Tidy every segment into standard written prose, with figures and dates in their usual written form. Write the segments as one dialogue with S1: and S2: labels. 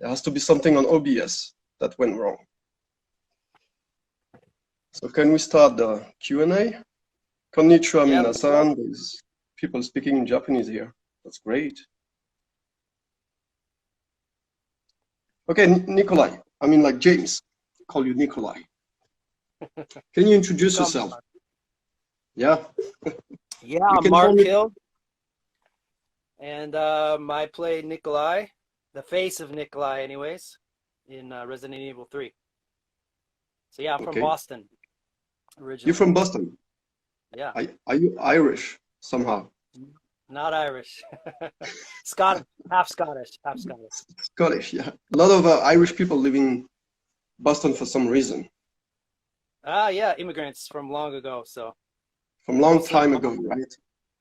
S1: There has to be something on OBS that went wrong. So can we start the Q&A? Konnichiwa, minasan. There's people speaking in Japanese here. That's great. Okay, Nikolai. I mean, like James. Call you Nikolai. Can you introduce yourself? Yeah.
S2: Yeah, I'm Mark Hill. And I play Nikolai, the face of Nikolai anyways, in Resident Evil 3. So yeah, I'm from Boston originally.
S1: You're from Boston?
S2: Yeah.
S1: Are you Irish somehow?
S2: Not Irish. Scottish, half Scottish, half Scottish.
S1: Scottish, yeah. A lot of Irish people live in Boston for some reason.
S2: Yeah, immigrants from long ago, so.
S1: From long time ago, right?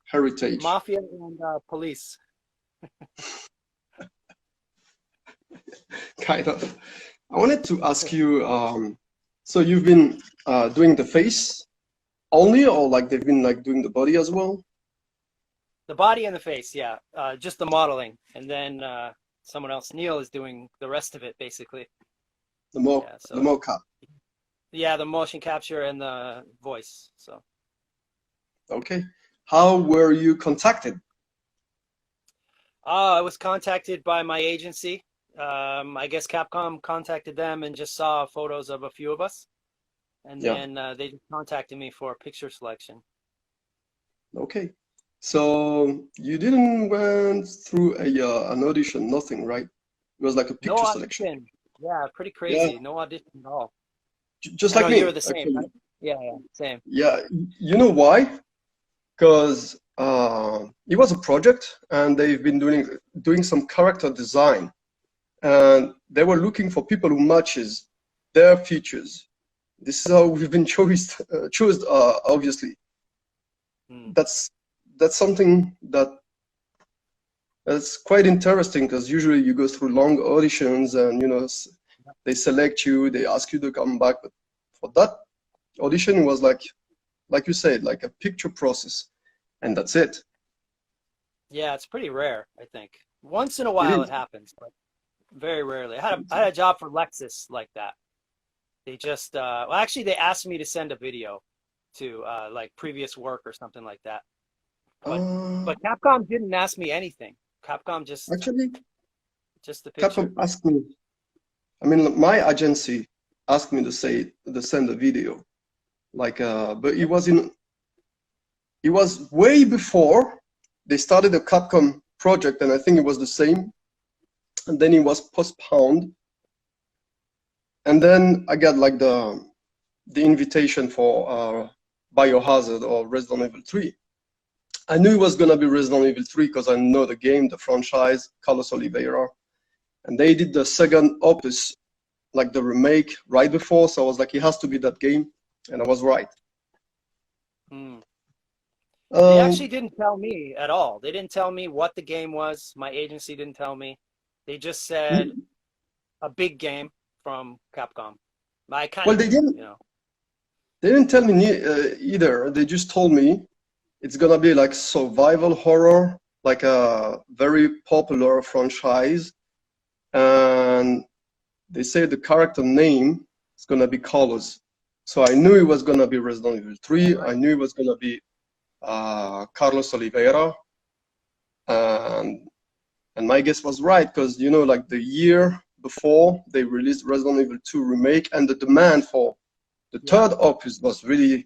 S1: Heritage.
S2: Mafia and police.
S1: Kind of. I wanted to ask you, so you've been doing the face only, or like they've been like doing the body as well?
S2: The body and the face, yeah. Just the modeling, and then someone else, Neil, is doing the rest of it, basically.
S1: The mocap.
S2: Yeah, the motion capture and the voice. So.
S1: Okay. How were you contacted?
S2: I was contacted by my agency. I guess Capcom contacted them and just saw photos of a few of us, and then they just contacted me for a picture selection. Okay.
S1: So you didn't went through an audition, nothing, right? It was like a picture selection.
S2: Yeah, pretty crazy. Yeah. No audition at all.
S1: Just like me.
S2: You were the same, right? Yeah, same.
S1: Yeah, you know why? Because it was a project, and they've been doing some character design, and they were looking for people who matches their features. This is how we've been chosen, obviously. That's something that's quite interesting, because usually you go through long auditions and they select you, they ask you to come back, but for that audition it was like you said, like a picture process, and that's it.
S2: Yeah, it's pretty rare, I think. Once in a while it happens, but very rarely. I had a job for Lexus like that. They just well, actually they asked me to send a video to like previous work or something like that. But Capcom didn't ask me anything. Capcom just the picture.
S1: Capcom asked me. I mean, my agency asked me to send a video, like but it was way before they started the Capcom project, and I think it was the same, and then it was postponed, and then I got like the invitation for Biohazard or Resident Evil 3. I knew it was gonna be Resident Evil 3 because I know the game, the franchise, Carlos Oliveira, and they did the second opus, like the remake, right before. So I was like, it has to be that game, and I was right.
S2: They actually didn't tell me at all. They didn't tell me what the game was. My agency didn't tell me. They just said a big game from Capcom. I kind of,
S1: they didn't. They didn't tell me either. They just told me it's gonna be like survival horror, like a very popular franchise, and they say the character name is gonna be Carlos. So I knew it was gonna be Resident Evil 3. I knew it was gonna be Carlos Oliveira, and my guess was right, because like the year before they released Resident Evil 2 remake, and the demand for the third opus was really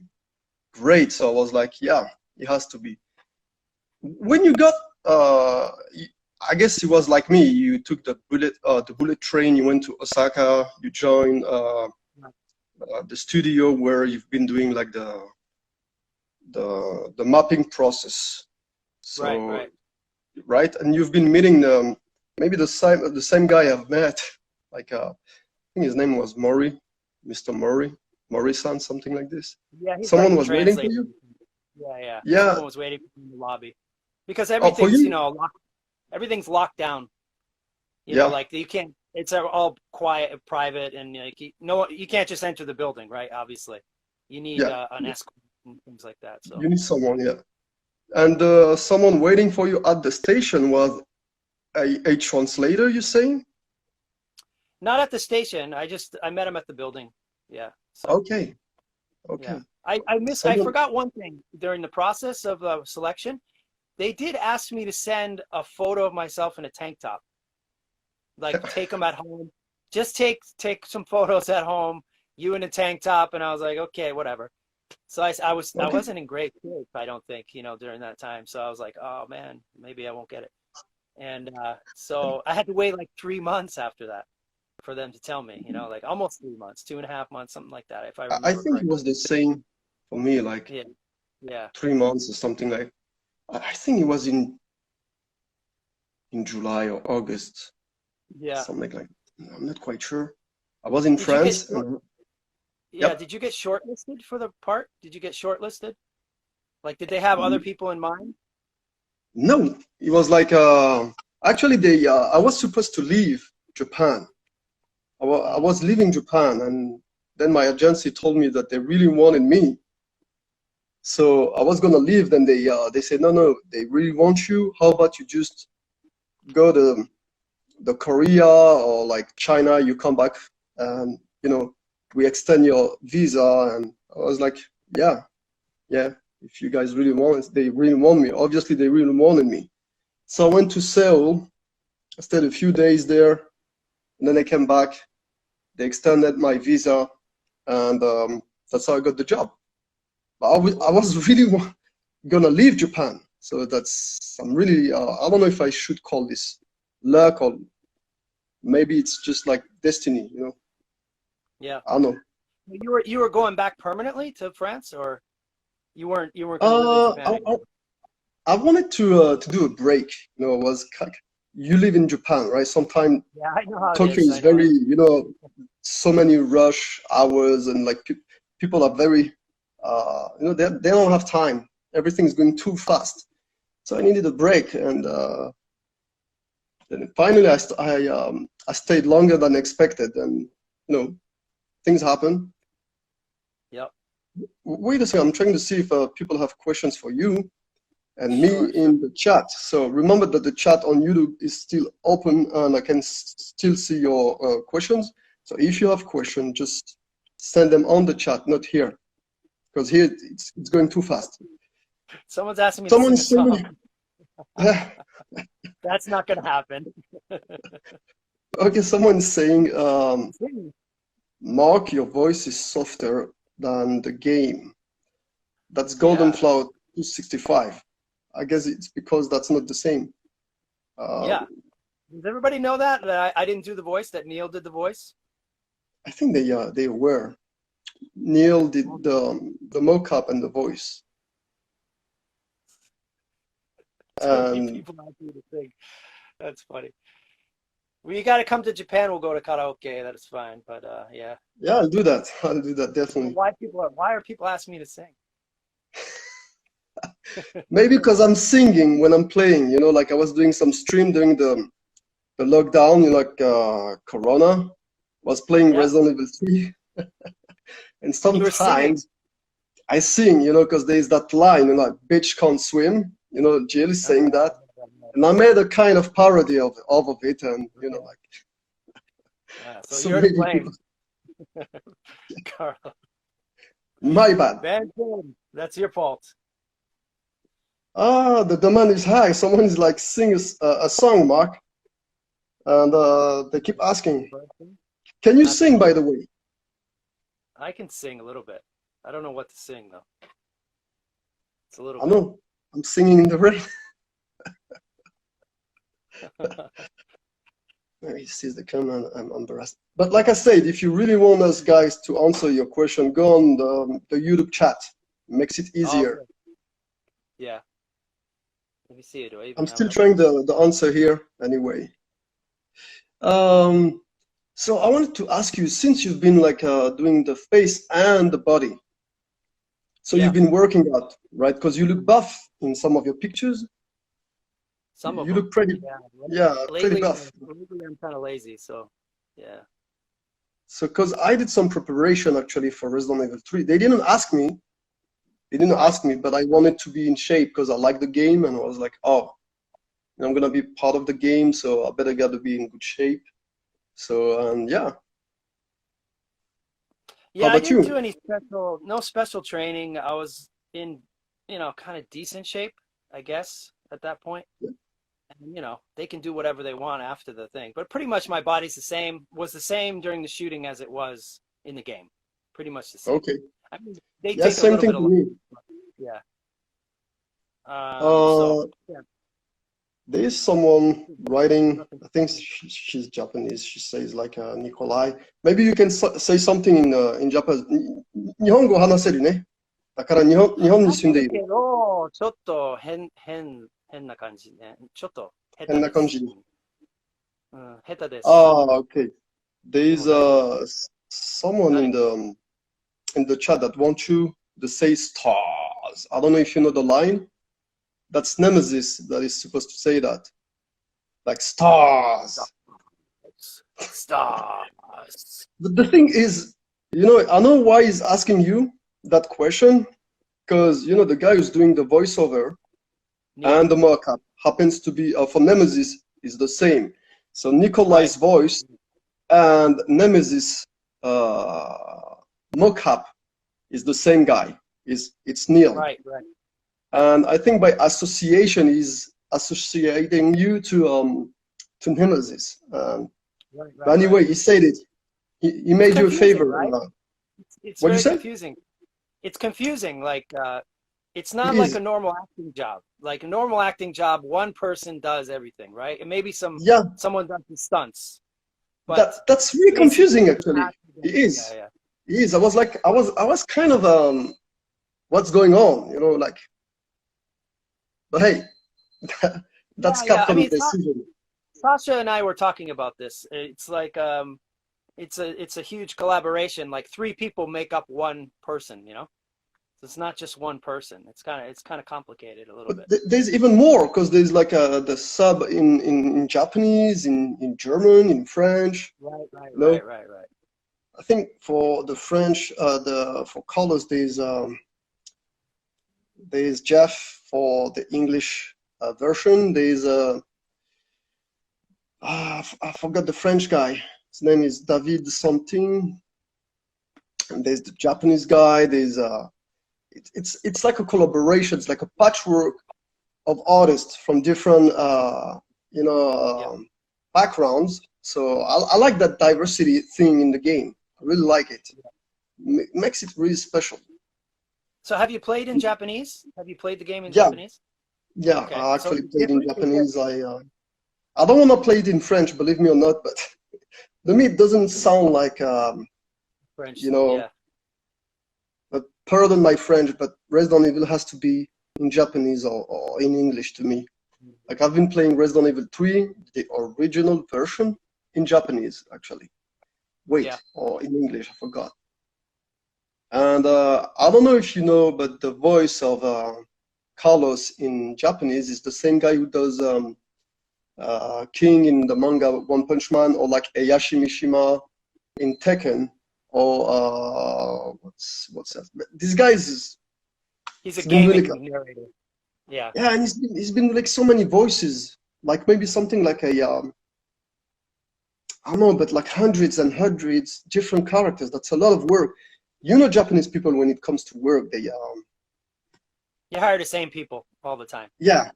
S1: great. So I was like, yeah, it has to be. When you got, I guess it was like me. You took the bullet train. You went to Osaka. You joined the studio where you've been doing like the mapping process. So, right, and you've been meeting maybe the same guy I've met. Like I think his name was Mori, Mr. Mori-san, something like this.
S2: Yeah,
S1: someone was waiting for you.
S2: Yeah. Someone was waiting in the lobby because everything's everything's locked down. You know, like you can't. It's all quiet, private, and like you can't just enter the building, right? Obviously, you need an escort and things like that. So
S1: you need someone, and someone waiting for you at the station was a translator. You saying?
S2: Not at the station. I met him at the building. Yeah. So
S1: Okay. Okay.
S2: yeah. I
S1: Someone.
S2: forgot one thing during the process of selection. They did ask me to send a photo of myself in a tank top. Like take them at home. Just take some photos at home, you in a tank top, and I was like, okay, whatever. So I
S1: Okay.
S2: wasn't in great shape, I don't think, during that time. So I was like, oh man, maybe I won't get it. And so I had to wait like 3 months after that for them to tell me, like almost 3 months, 2.5 months, something like that, if I
S1: I
S2: remember
S1: think it
S2: correctly.
S1: was the same for me, like
S2: Yeah, yeah,
S1: 3 months or something like. I think it was in July or August,
S2: yeah.
S1: something like. I'm not quite sure. I was in
S2: Did you get
S1: France, and
S2: yeah,
S1: yep.
S2: did you get shortlisted for the part? Did you get shortlisted? Like, did they have other people in mind?
S1: No, it was like actually they I was supposed to leave Japan. I
S2: Mm,
S1: was leaving Japan, and then my agency told me that they really wanted me. So I was gonna leave. Then they said no, no, they really want you. How about you just go to the Korea or like China? You come back, and we extend your visa. And I was like, yeah, yeah. If you guys really want, they really want me. Obviously, they really wanted me. So I went to Seoul. I stayed a few days there, and then I came back. They extended my visa, and that's how I got the job. But I
S2: cool.
S1: was really gonna leave Japan, so I'm really I don't know if I should call this luck or maybe it's just like destiny.
S2: Yeah.
S1: I don't know.
S2: You were going back permanently to France, or you weren't going to live in
S1: Uh,
S2: Japan
S1: I, I,
S2: anymore?
S1: I wanted to do a break. It was you live in Japan, right? Sometimes
S2: Yeah, I know how it
S1: Tokyo
S2: is.
S1: is
S2: I know how
S1: very,
S2: it is.
S1: so many rush hours and like people are very, they don't have time. Everything's going too fast. So I needed a break, and then finally I stayed longer than expected, and things happen.
S2: Yep.
S1: Wait a second, I'm trying to see if people have questions for you and me
S2: Sure, sure.
S1: in the chat. So remember that the chat on YouTube is still open, and I can still see your questions. So if you have questions, just send them on the chat, not here, because here it's going too fast.
S2: Someone's asking me to
S1: Someone
S2: sing a
S1: is saying,
S2: song. That's not going to happen.
S1: okay, someone is saying,
S2: Sing.
S1: Mark, your voice is softer than the game. That's Golden
S2: Yeah,
S1: Flower 265. I guess it's because that's not the same.
S2: yeah.
S1: Um,
S2: Does everybody know that I didn't do the voice, that Neil did the voice?
S1: I think they were. Neil did the mocap and the voice.
S2: So many
S1: And
S2: people ask me to sing. That's funny. Well, you got to come to Japan. We'll go to karaoke. That's fine. But yeah.
S1: yeah, I'll do that. I'll do that
S2: But
S1: definitely.
S2: why are people asking me to sing?
S1: Maybe because I'm singing when I'm playing, like I was doing some stream during the lockdown, like Corona, was playing
S2: Yeah.
S1: Resident Evil 3. And
S2: And you were singing.
S1: sometimes I sing, because there's that line, like bitch can't swim, Jill is saying that. And I made a kind of parody of it, and
S2: Okay.
S1: like
S2: Yeah. So
S1: so
S2: you're to
S1: many people.
S2: blame, Carl.
S1: My bad.
S2: Bad film. That's your fault.
S1: Ah, the demand is high. Someone is like sing a song, Mark, and they keep asking, can you
S2: That's
S1: sing, by
S2: funny.
S1: the way?
S2: I can sing a little bit. I don't know what to sing though. It's a little
S1: I
S2: bit.
S1: know, I'm singing in the rain. He sees the camera, and I'm embarrassed. But like I said, if you really want us guys to answer your question, go on the YouTube chat. It makes it easier.
S2: Okay. Yeah. Let me see. Do I even
S1: I'm
S2: have
S1: still
S2: my
S1: trying
S2: phone?
S1: the answer here anyway. Um, so I wanted to ask you, since you've been like doing the face and the body, so you've
S2: Yeah.
S1: been working out, right? Because you look buff in some of your pictures.
S2: Some of
S1: You
S2: them.
S1: look pretty,
S2: Yeah.
S1: yeah, pretty
S2: Lately,
S1: buff.
S2: lately I'm kind of lazy. So, yeah.
S1: So, because I did some preparation actually for Resident Evil 3. They didn't ask me, but I wanted to be in shape because I like the game, and I was like, oh, I'm gonna be part of the game, so I better get to be in good shape. So, and yeah. How
S2: Yeah, I
S1: about
S2: didn't do
S1: you?
S2: any special, no special training. I was in, kind of decent shape, I guess, at that point. And, they can do whatever they want after the thing. But pretty much my body's was the same during the shooting as it was in the game. Pretty much the same.
S1: Okay.
S2: I mean, they
S1: Yeah,
S2: take a
S1: same
S2: little
S1: thing
S2: bit
S1: to
S2: of,
S1: me.
S2: yeah. So,
S1: Uh,
S2: yeah,
S1: there is someone writing,
S2: nothing.
S1: I think she's Japanese. She says like Nikolai. Maybe you can say something in Japanese. 日本語話せるね。だから日本に住んでいる。
S2: 話せるけど、ちょっと変な感じね。ちょっと下手です。
S1: 変な感じ。
S2: うん、下手です。
S1: Ah, okay. There
S2: で
S1: is
S2: も大丈夫。
S1: someone in
S2: 誰？
S1: the chat that wants you to say stars. I don't know if you know the line. That's Nemesis that is supposed to say that. Like stars.
S2: Stars.
S1: But the thing is, I know why he's asking you that question, because the guy who's doing the voiceover
S2: Yeah,
S1: and the mockup happens to be for Nemesis is the same. So
S2: right,
S1: Nikolai's voice and Nemesis mockup is the same guy. It's Neil.
S2: right.
S1: And I think by association he's associating you to Nemesis. But
S2: Right.
S1: anyway, he said it. He
S2: It's
S1: made you a
S2: confusing,
S1: favor.
S2: right? It's
S1: What do you
S2: very
S1: say?
S2: confusing. It's confusing. Like, it's
S1: It
S2: not like a
S1: is.
S2: normal acting job. Like a normal acting job, one person does everything, right? And maybe
S1: Yeah,
S2: someone does the stunts, but
S1: that's really
S2: basically
S1: confusing
S2: you
S1: actually.
S2: have to
S1: It
S2: yeah,
S1: is.
S2: yeah.
S1: It is. I was kind of what's going on, like, but hey, that's
S2: Yeah. I
S1: Capcom's
S2: mean,
S1: decision.
S2: Sasha and I were talking about this. It's like it's a huge collaboration. Like three people make up one person. So it's not just one person. It's kind of complicated a little
S1: But
S2: bit.
S1: there's even more because there's like the sub in Japanese, in German, in French. You know,
S2: Right.
S1: I think for the French, for colors there's Jeff for the English version. There's I forgot the French guy. His name is David something. And there's the Japanese guy. There's it's like a collaboration. It's like a patchwork of artists from different you know
S2: Yeah.
S1: backgrounds. So I like that diversity thing in the game. I really like it. Makes it really special.
S2: So have you played in Japanese? Have you played the game in
S1: Yeah,
S2: Japanese?
S1: yeah.
S2: Okay.
S1: I
S2: So is
S1: actually
S2: it
S1: played in
S2: different? Is it
S1: Japanese. I don't want to play it in French, believe me or not, but to me it doesn't sound like
S2: French?
S1: you know.
S2: Yeah.
S1: But pardon my French, but Resident Evil has to be in Japanese or in English to me. Like I've been playing Resident Evil 3, the original version, in Japanese actually.
S2: Yeah.
S1: Wait, or in English, I forgot. And I don't know if you know, but the voice of Carlos in Japanese is the same guy who does King in the manga One Punch Man, or like Eyashi Mishima in Tekken, or what's that? This guy
S2: He's a
S1: he's been really,
S2: gaming narrator. Yeah.
S1: yeah, and he's been like so many voices, like maybe something like I don't know, but like hundreds and hundreds different characters. That's a lot of work. Japanese people when it comes to work, they
S2: You hire the same people all the time.
S1: yeah,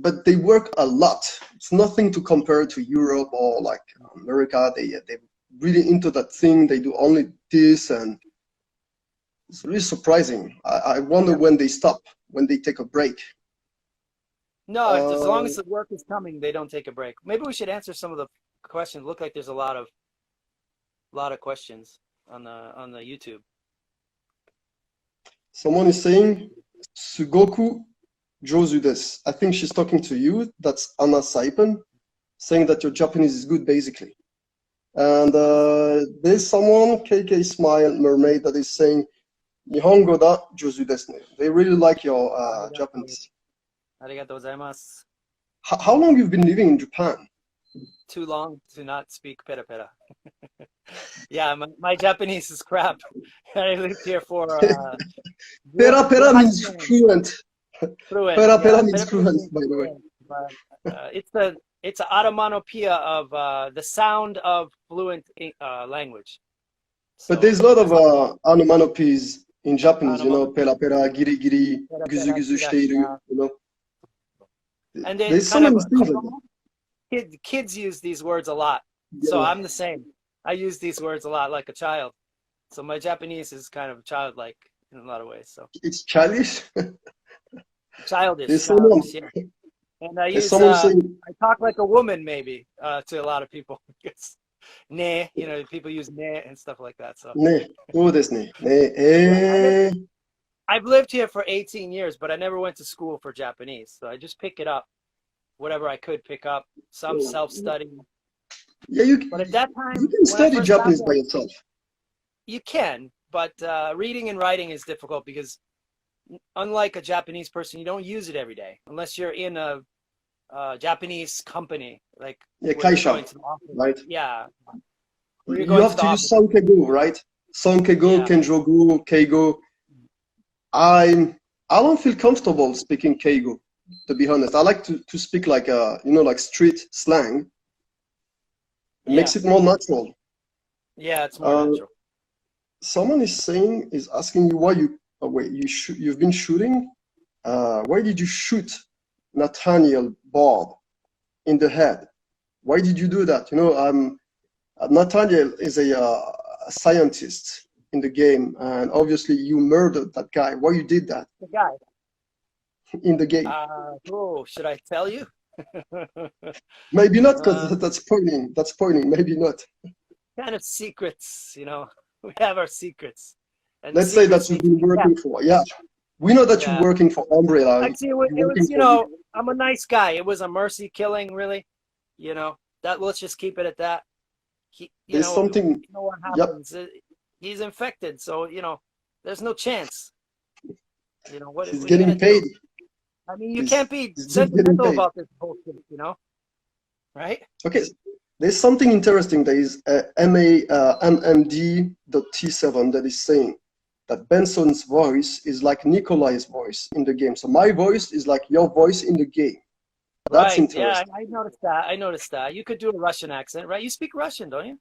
S1: but they work a lot. It's nothing to compare to Europe or like America. They're really into that thing. They do only this, and it's really surprising. I wonder
S2: Yeah.
S1: when they stop, when they take a break.
S2: No, as long
S1: Uh,
S2: as the work is coming, they don't take a break. Maybe we should answer some of the questions. Look like there's a lot of questions on the YouTube.
S1: Someone is saying Sugoku Jozu desu. I think she's talking to you. That's Anna Saipen, saying that your Japanese is good, basically. And there's someone, KK Smile Mermaid, that is saying Nihongo da Jozu desu ne. They really like your Japanese.
S2: Arigatou gozaimasu.
S1: How long you've been living in Japan?
S2: Too long to not speak pera pera. Yeah, my Japanese is crap. I lived here for
S1: Pera pera means
S2: 18
S1: fluent.
S2: fluent.
S1: Pera
S2: Yeah,
S1: pera means
S2: pera pera
S1: fluent,
S2: means
S1: by the way.
S2: fluent, but it's the it's an onomatopoeia of the sound of fluent language.
S1: But
S2: So
S1: there's a lot of
S2: that's
S1: onomatopoeias in Japanese, you know,
S2: onomatopoeia.
S1: pera pera, giri giri,
S2: Pera,
S1: guzu
S2: pera,
S1: guzu
S2: kira,
S1: shiteiru,
S2: kira.
S1: you know.
S2: And they
S1: There's so
S2: kind of
S1: many things like that.
S2: kids use these words a lot. So
S1: Yeah.
S2: I'm the same. I use these words a lot like a child. So my Japanese is kind of childlike in a lot of ways. So
S1: It's childish.
S2: childish,
S1: There's someone,
S2: childish, yeah. And I
S1: there's
S2: use
S1: someone saying,
S2: I talk like a woman maybe to a lot of people. It's ne, you know, people use ne and stuff like that. So
S1: ne, do desu ne, ne,
S2: yeah, I've lived here for 18 years, but I never went to school for Japanese. So I just pick it up, whatever I could pick up, some self-study.
S1: yeah,
S2: But at that
S1: you
S2: time,
S1: can
S2: when I
S1: study
S2: first got
S1: Japanese by
S2: there,
S1: yourself.
S2: you can, but reading and writing is difficult because unlike a Japanese person, you don't use it every day unless you're in a Japanese company, like
S1: Yeah,
S2: where you're going
S1: kaisha,
S2: to the office.
S1: right?
S2: Yeah, where you're
S1: You
S2: going to
S1: have
S2: the
S1: to use
S2: office.
S1: sankego, right? Sankego,
S2: Yeah,
S1: kenjogu, keigo. I don't feel comfortable speaking keigo, to be honest. I like to speak like you know, like street slang. It
S2: yeah,
S1: makes it more natural.
S2: yeah. It's more
S1: Uh,
S2: natural.
S1: Someone is asking you why you wait, you've been shooting. Why did you shoot Nathaniel Bard in the head? Why did you do that? You know, Nathaniel is a scientist in the game, and obviously you murdered that guy. Why you did that
S2: The guy.
S1: in the game?
S2: Oh, should I tell you?
S1: Maybe not,
S2: uh,
S1: because that's spoiling. That's spoiling. Maybe not.
S2: kind of secrets, you know. We have our secrets, and
S1: Let's say that
S2: secrets
S1: you've
S2: need to
S1: been
S2: be kept.
S1: working for. Yeah, we know that you're
S2: Yeah.
S1: working for Umbrella.
S2: Actually,
S1: You're
S2: it
S1: working
S2: was, you
S1: for.
S2: know, I'm a nice guy. It was a mercy killing, really. You know, that let's just keep it at that.
S1: There's something.
S2: You know what
S1: Yep,
S2: happens. He's infected, so you know, there's no chance. You know,
S1: he's
S2: what are you gonna
S1: getting
S2: do?
S1: paid.
S2: I mean, you
S1: He's
S2: can't be
S1: he's just getting
S2: sentimental
S1: paid.
S2: about this bullshit, you know, right?
S1: Okay, there's something interesting. There is MMD.T7 that is saying that Benson's voice is like Nikolai's voice in the game. So my voice is like your voice in the game. That's
S2: Right. Yeah,
S1: interesting.
S2: I noticed that. I noticed that. You could do a Russian accent, right? You speak Russian, don't you?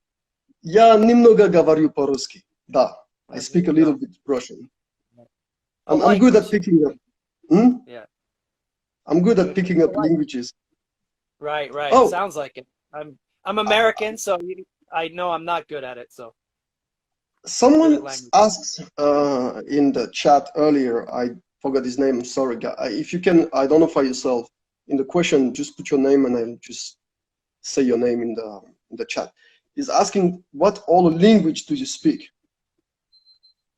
S1: Я немного говорю по-русски. Да, I
S2: There
S1: speak a
S2: you
S1: little
S2: go.
S1: bit Russian. I'm
S2: Polite
S1: good at
S2: Russian.
S1: picking up. Hmm?
S2: Yeah.
S1: I'm good at picking up
S2: Polite.
S1: languages.
S2: Right, right.
S1: Oh,
S2: Sounds like it. I'm
S1: uh,
S2: American, so I know I'm not good at it. So good at
S1: someone
S2: language.
S1: asked in the chat earlier, I forgot his name, I'm sorry, guy. If you can identify yourself in the question, just put your name and I'll just say your name in the chat. He's asking, what all language do you speak?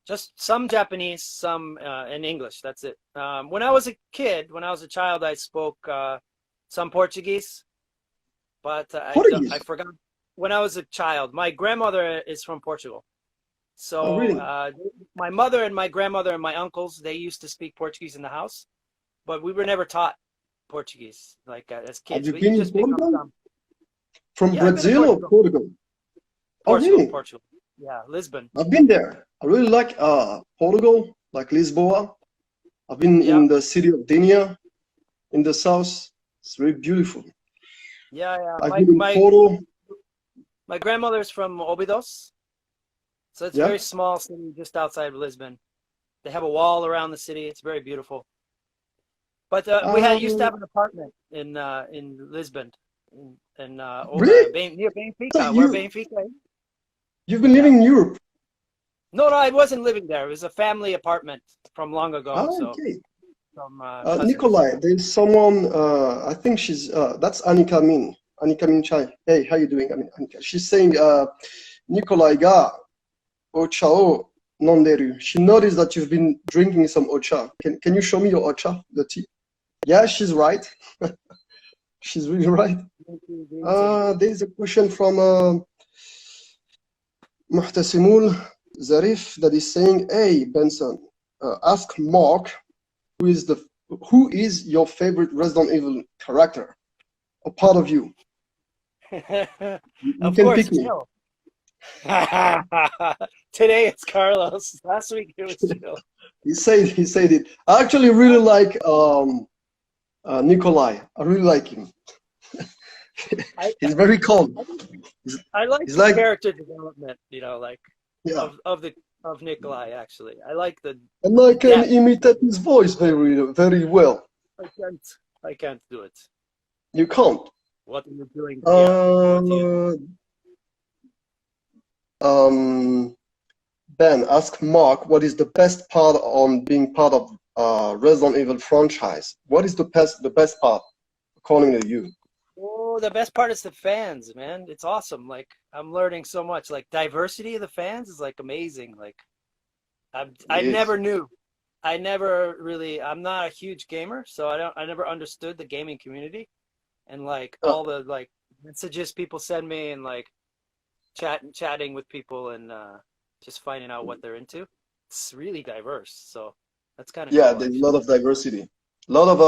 S2: Just some Japanese, some in English. That's it. When I was a kid, when I was a child, I spoke some Portuguese, but I
S1: Portuguese.
S2: forgot. When I was a child, my grandmother is from Portugal.
S1: Oh,
S2: So
S1: really?
S2: my mother and my grandmother and my uncles, they used to speak Portuguese in the house, but we were never taught Portuguese like as
S1: Have
S2: kids.
S1: you
S2: But you
S1: been in
S2: just pick up
S1: Portugal?
S2: some.
S1: From
S2: Yeah, I've been in
S1: Brazil or
S2: Portugal.
S1: Portugal? Oh,
S2: Portugal,
S1: really?
S2: Portugal. Yeah, Lisbon.
S1: I've been there. I really like Portugal, like Lisboa. I've been
S2: Yeah,
S1: in the city of Denia in the south. It's very beautiful.
S2: yeah, yeah.
S1: I've been in
S2: My
S1: Porto.
S2: my grandmother's from Óbidos, so it's a
S1: Yeah.
S2: very small city just outside of Lisbon. They have a wall around the city. It's very beautiful. But used to
S1: Um,
S2: have an apartment in Lisbon,
S1: really?
S2: Near
S1: So
S2: Benfica, where Benfica is.
S1: you've been
S2: Yeah.
S1: living in Europe?
S2: No, I wasn't living there. It was a family apartment from long ago.
S1: Ah,
S2: So
S1: okay.
S2: from cousins.
S1: Nikolai, there's someone. I think she's. That's Annika Min. Annika Min Chai. Hey, how you doing? I mean, Annika. She's saying, Nikolai ga ocha o nonderu. She noticed that you've been drinking some ocha. Can you show me your ocha, the tea? Yeah, she's right. She's really right.
S2: Green tea.
S1: There's a question from Muhtasimul Zarif that is saying, "Hey Benson, ask Mark who is your favorite Resident Evil character or part of you? You
S2: Of
S1: can
S2: course,
S1: pick me."
S2: Jill. Today it's Carlos. Last week it was Jill.
S1: He said it. I actually really like Nikolai. I really like him.
S2: I
S1: He's very calm.
S2: I, think
S1: He's,
S2: I like
S1: he's
S2: the
S1: like,
S2: character development, like
S1: yeah.
S2: of Nikolai actually. I like
S1: And I
S2: the
S1: can
S2: depth.
S1: imitate his voice very well.
S2: I can't I can't do it.
S1: You can't.
S2: What are you doing here? What do you do?
S1: Uh, um, Ben, ask Mark what is the best part on being part of Resident Evil franchise? What is the best part according to you?
S2: Oh, the best part is the fans, man. It's awesome. Like I'm learning so much. Like diversity of the fans is like amazing. Like
S1: It
S2: I
S1: is.
S2: never knew. I never really. I'm not a huge gamer, so I don't. I never understood the gaming community and like
S1: Uh,
S2: all the like messages people send me and like chatting with people and just finding out what they're into. It's really diverse, so that's kind of
S1: yeah,
S2: cool
S1: there's a
S2: actually.
S1: lot of diversity. A lot of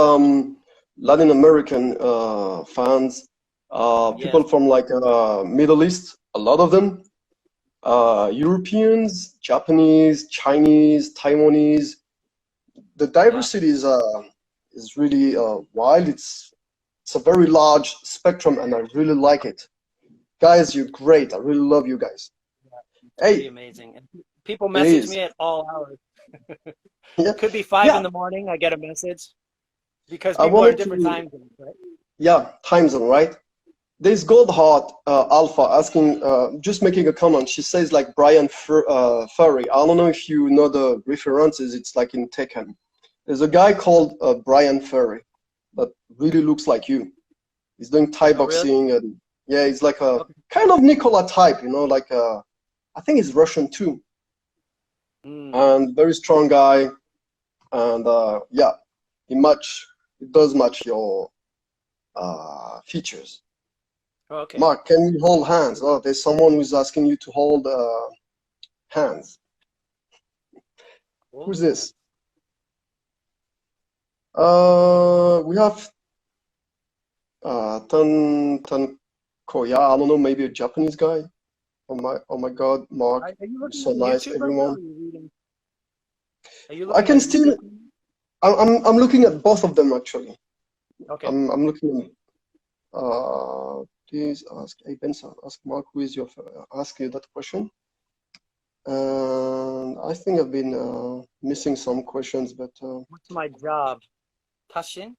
S1: Latin American fans, people
S2: Yes,
S1: from like Middle East, a lot of them, Europeans, Japanese, Chinese, Taiwanese. The
S2: yeah.
S1: diversity is really wild. It's a very large spectrum, and I really like it. Guys, you're great. I really love you guys.
S2: It's pretty
S1: Hey,
S2: amazing. And people
S1: it
S2: message
S1: is.
S2: me at all hours.
S1: Yeah,
S2: Could be five
S1: yeah.
S2: in the morning. I get a message because
S1: I
S2: people are in
S1: wanted
S2: different
S1: to.
S2: time zones, right?
S1: Yeah, time zone, right? There's Goldheart Alpha asking, just making a comment. She says like Brian Furry. I don't know if you know the references. It's like in Tekken. There's a guy called Brian Furry that really looks like you. He's doing Thai
S2: Oh, really?
S1: boxing, and yeah, he's like a
S2: Okay.
S1: kind of Nikola type, like I think he's Russian too,
S2: Mm,
S1: and very strong guy. And yeah, it does match your features.
S2: okay.
S1: Mark, can you hold hands? Oh, there's someone who's asking you to hold hands.
S2: Hold
S1: Who's
S2: hands.
S1: this? We have Tan Koya. I don't know, maybe a Japanese guy. Oh my God, Mark,
S2: Are you
S1: you're
S2: looking
S1: so
S2: at
S1: nice,
S2: YouTube right now? Or
S1: everyone.
S2: are you reading? Are you
S1: I
S2: looking
S1: can
S2: at a
S1: still.
S2: YouTube channel?
S1: I'm looking at both of them actually.
S2: Okay.
S1: I'm looking. Please ask. Hey Benson, ask Mark who is your. Ask you that question. And I think I've been missing some questions, but
S2: What's my job? Tashin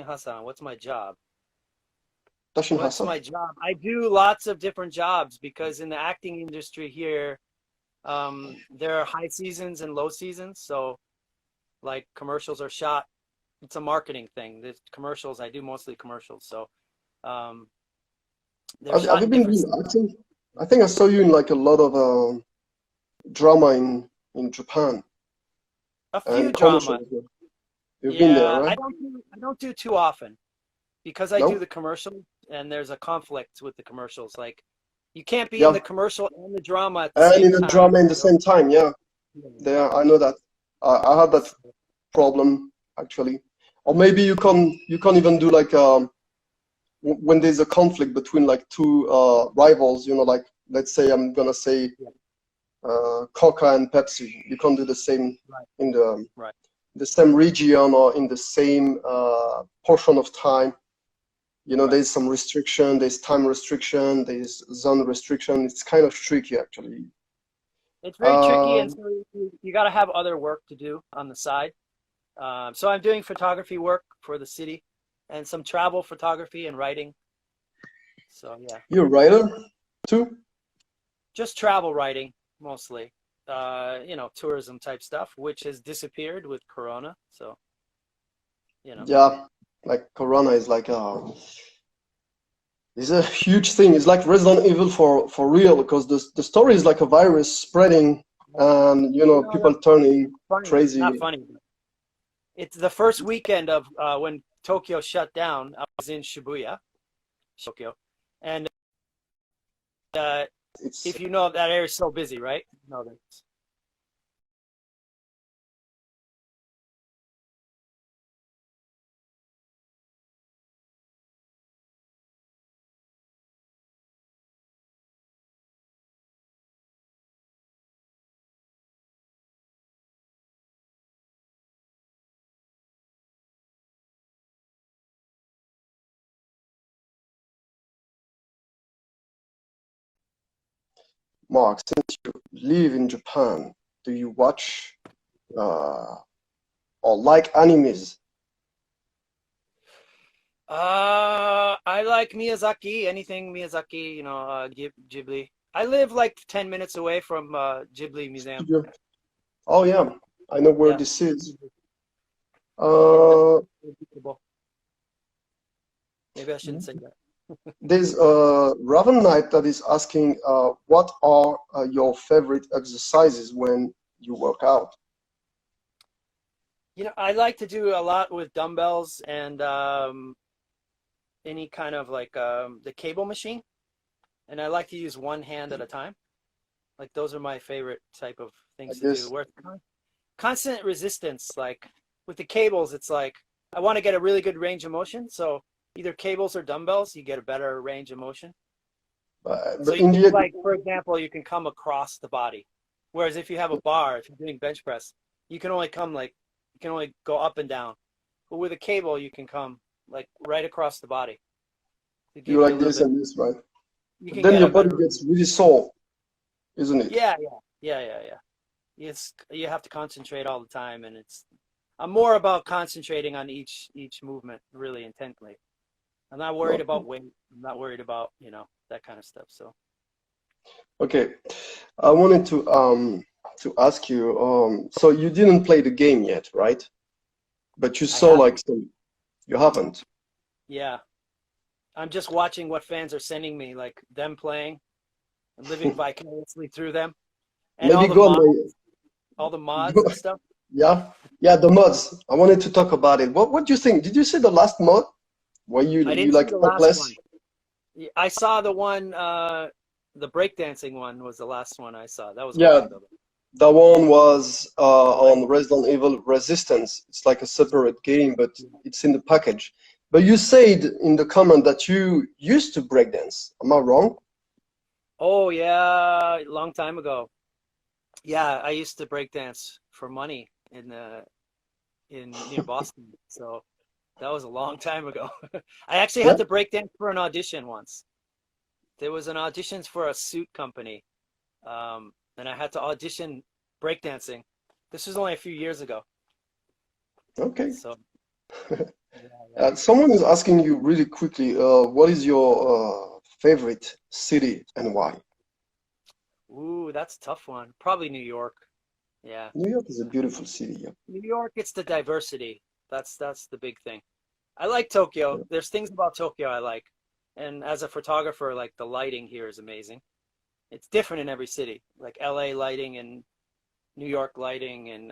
S2: Hassan. What's my job?
S1: Tashin
S2: What's
S1: Hassan.
S2: my job? I do lots of different jobs because in the acting industry here, there are high seasons and low seasons. So like commercials are shot. It's a marketing thing. The commercials, I do mostly commercials. So um, they're
S1: Have
S2: shot
S1: you
S2: in
S1: been
S2: different
S1: doing
S2: cities.
S1: acting? I think I saw you in like a lot of drama in Japan
S2: A few
S1: and
S2: drama.
S1: commercials as well. You've been there,
S2: Yeah,
S1: right?
S2: I don't do too often because I do
S1: No?
S2: the commercial and there's a conflict with the commercials. Like you can't be in
S1: Yeah.
S2: the commercial and the drama at the
S1: And
S2: same
S1: in the
S2: time.
S1: drama in the same time, yeah.
S2: Yeah.
S1: There, I know that. I had that problem actually. Or maybe you can't even do like when there's a conflict between like two rivals, like let's say I'm gonna say
S2: Yeah.
S1: Coca and Pepsi. You can't do the same
S2: Right.
S1: in
S2: Right.
S1: the same region or in the same portion of time.
S2: Right.
S1: There's some restriction, there's time restriction, there's zone restriction. It's kind of tricky actually.
S2: It's very tricky, and
S1: Um,
S2: so you got to have other work to do on the side. So I'm doing photography work for the city, and some travel photography and writing. So yeah,
S1: you're a writer too?
S2: just travel writing mostly. Tourism type stuff, which has disappeared with Corona. So
S1: Yeah, like Corona is like it's a huge thing. It's like Resident Evil for real because the story is like a virus spreading and
S2: no,
S1: people turning
S2: funny, not
S1: crazy.
S2: funny. It's the first weekend of when Tokyo shut down. I was in Shibuya, Tokyo, and uh,
S1: It's
S2: if you know that area is so busy, right? No, that
S1: Mark, since you live in Japan, do you watch or like animes?
S2: I like Miyazaki, anything Miyazaki, Ghibli. I live like 10 minutes away from Ghibli Museum.
S1: Studio? Oh yeah, I know where
S2: Yeah.
S1: this is.
S2: Yeah, that's
S1: Uh,
S2: beautiful. Maybe I shouldn't say that.
S1: there's Raven Knight that is asking, what are your favorite exercises when you work out?
S2: I like to do a lot with dumbbells and any kind of like the cable machine. And I like to use one hand at a time. Like those are my favorite type of
S1: I
S2: things to do.
S1: guess.
S2: Where constant resistance, like with the cables, it's like I want to get a really good range of motion. So either cables or dumbbells, you get a better range of motion. So
S1: But
S2: you
S1: in
S2: can
S1: the end,
S2: like, for example, you can come across the body. Whereas if you have a bar, if you're doing bench press, you can only you can only go up and down. But with a cable, you can come like right across the body to
S1: you
S2: give you a
S1: like
S2: little
S1: this
S2: bit.
S1: and this, right?
S2: You
S1: But
S2: can
S1: then
S2: get
S1: your
S2: a
S1: body
S2: better.
S1: gets really sore, isn't it?
S2: Yeah. You have to concentrate all the time, and I'm more about concentrating on each movement really intently. I'm not worried
S1: Okay.
S2: about weight. I'm not worried about, that kind of stuff. So
S1: Okay. I wanted to ask you, so you didn't play the game yet, right? But you
S2: I
S1: saw
S2: haven't.
S1: like some, you haven't.
S2: Yeah. I'm just watching what fans are sending me, like them playing and living vicariously through them and
S1: Maybe go on
S2: all the mods
S1: go,
S2: and stuff.
S1: yeah, yeah, the mods. I wanted to talk about it. What do you think? Did you see the last mod where
S2: I
S1: you
S2: didn't see
S1: like
S2: the last
S1: topless?
S2: one. I saw the one, the breakdancing one was the last one I saw. That was a while
S1: Yeah,
S2: ago.
S1: that one was
S2: I
S1: on Resident Evil Resistance. It's like a separate game, but it's in the package. But you said in the comment that you used to breakdance. Am I wrong?
S2: Oh yeah, a long time ago. Yeah, I used to break dance for money in near Boston. So that was a long time ago. I actually
S1: Yeah.
S2: had to break dance for an audition once. There was an auditions for a suit company, and I had to audition breakdancing. This was only a few years ago.
S1: Okay.
S2: So yeah.
S1: Someone is asking you really quickly, what is your favorite city and why?
S2: Ooh, that's a tough one. Probably New York. Yeah.
S1: New York is a beautiful city. Yeah.
S2: New York, it's the diversity. That's the big thing. I like Tokyo.
S1: Yeah.
S2: There's things about Tokyo I like. And as a photographer, like the lighting here is amazing. It's different in every city. Like LA lighting and New York lighting and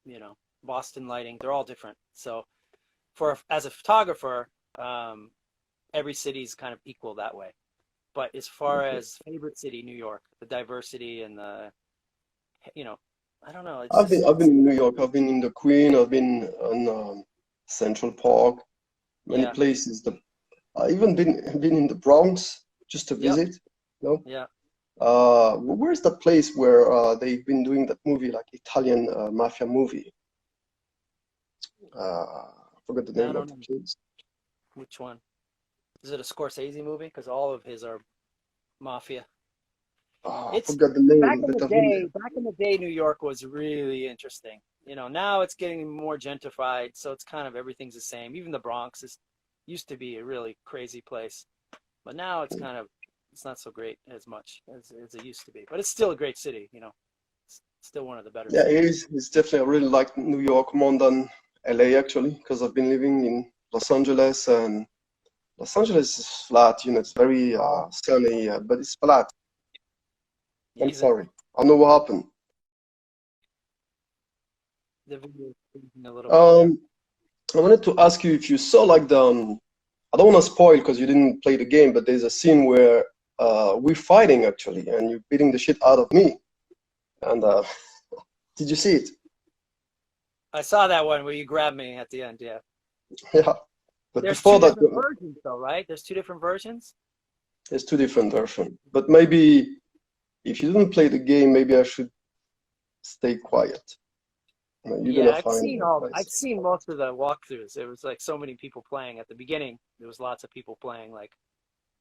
S2: you know, Boston lighting, they're all different. So for as a photographer, every city's kind of equal that way. But as far
S1: Okay.
S2: as favorite city, New York, the diversity and you know, I don't know.
S1: I've been in New York. I've been in the Queen. I've been on Central Park. Many
S2: Yeah,
S1: places. I even been in the Bronx just to
S2: yep,
S1: visit. You
S2: yeah.
S1: where's that place where they've been doing that movie, like Italian mafia movie? I forgot the
S2: I
S1: name of
S2: don't
S1: the
S2: know
S1: place.
S2: which one. Is it a Scorsese movie? Because all of his are mafia.
S1: I
S2: It's
S1: forgot the
S2: back
S1: name,
S2: in
S1: but
S2: the
S1: I've been
S2: day.
S1: there.
S2: Back in the day, New York was really interesting. Now it's getting more gentrified, so it's kind of everything's the same. Even the Bronx used to be a really crazy place, but now it's not so great as much as it used to be. But it's still a great city. It's still one of the better
S1: Yeah, it
S2: cities.
S1: is. It's definitely. I really like New York more than LA actually, because I've been living in Los Angeles, and Los Angeles is flat. It's very
S2: Oh,
S1: sunny, but it's flat. I'm
S2: is it?
S1: sorry. I know what happened.
S2: The video is freezing a little bit there.
S1: Um, I wanted to ask you if you saw like I don't want to spoil because you didn't play the game, but there's a scene where we're fighting actually, and you're beating the shit out of me. And did you see it?
S2: I saw that one where you grabbed me at the end. Yeah.
S1: Yeah. But
S2: There's
S1: before
S2: two
S1: that,
S2: different versions though, right? There's two different versions.
S1: there's two different versions. But maybe if you didn't play the game, maybe I should stay quiet. You're
S2: Yeah,
S1: gonna find it,
S2: I've
S1: guys.
S2: seen most of the walkthroughs. There was like so many people playing at the beginning. There was lots of people playing like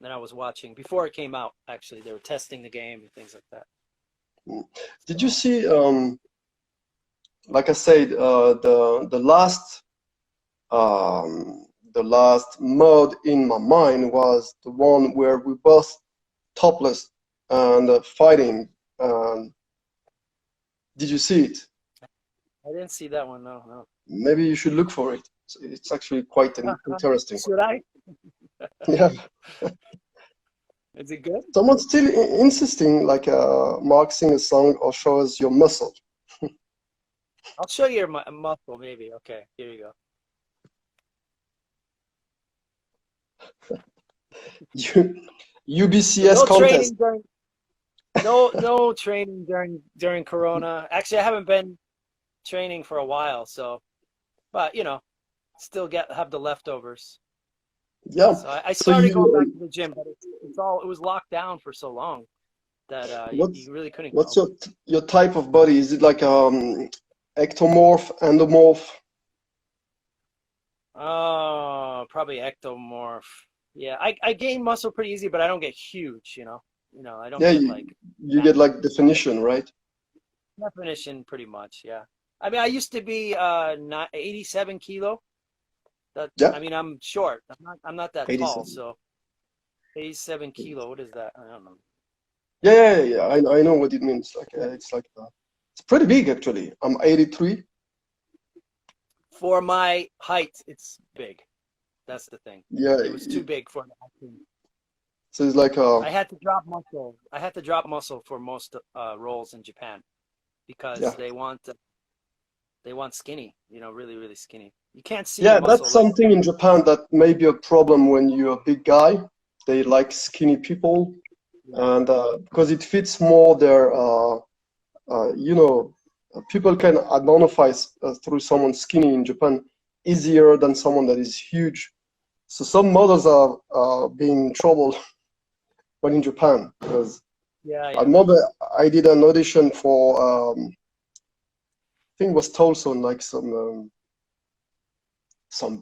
S2: that I was watching before it came out. Actually, they were testing the game and things like that.
S1: Did you
S2: So,
S1: see, like I said, the last mode in my mind was the one where we both topless and fighting. Um, did you see it?
S2: I didn't see that one. No, no.
S1: Maybe you should look for it. It's actually quite interesting.
S2: Should I?
S1: Yeah.
S2: Is it good?
S1: Someone's still insisting, like, Mark, sing a song or show us your muscle.
S2: I'll show you your muscle, maybe. Okay, here you go.
S1: UBCS
S2: No
S1: contest.
S2: training during no training during Corona. Actually, I haven't been training for a while, so but you know, still have the leftovers.
S1: Yeah.
S2: So I
S1: So
S2: started going back
S1: you,
S2: to the gym, but it was locked down for so long that
S1: what's
S2: you really couldn't
S1: what's
S2: go.
S1: your type of body? Is it like ectomorph, endomorph?
S2: Oh, probably ectomorph. Yeah, I gain muscle pretty easy, but I don't get huge, you know. I don't
S1: Yeah,
S2: get like
S1: you get
S2: massive
S1: like definition, right?
S2: definition pretty much, yeah. I mean, I used to be not 87 kilo. That
S1: Yeah,
S2: I mean, I'm short. I'm not that tall,
S1: 87.
S2: so 87 kilo. What is that? I don't know.
S1: Yeah. I know what it means. Like it's pretty big actually. I'm 83.
S2: For my height, it's big. That's the thing.
S1: Yeah,
S2: It was too big for me.
S1: so it's like
S2: I had to drop muscle. I had to drop muscle for most roles in Japan because
S1: yeah.
S2: they want skinny, really, really skinny. You can't see the
S1: Yeah, that's
S2: muscle like,
S1: something in Japan that may be a problem when you're a big guy. They like skinny people,
S2: yeah,
S1: and because it fits more their, you know, people can identify through someone skinny in Japan easier than someone that is huge. So some models are being in trouble when in Japan because
S2: yeah,
S1: I
S2: yeah.
S1: remember I did an audition for, I think it was Tolson, like some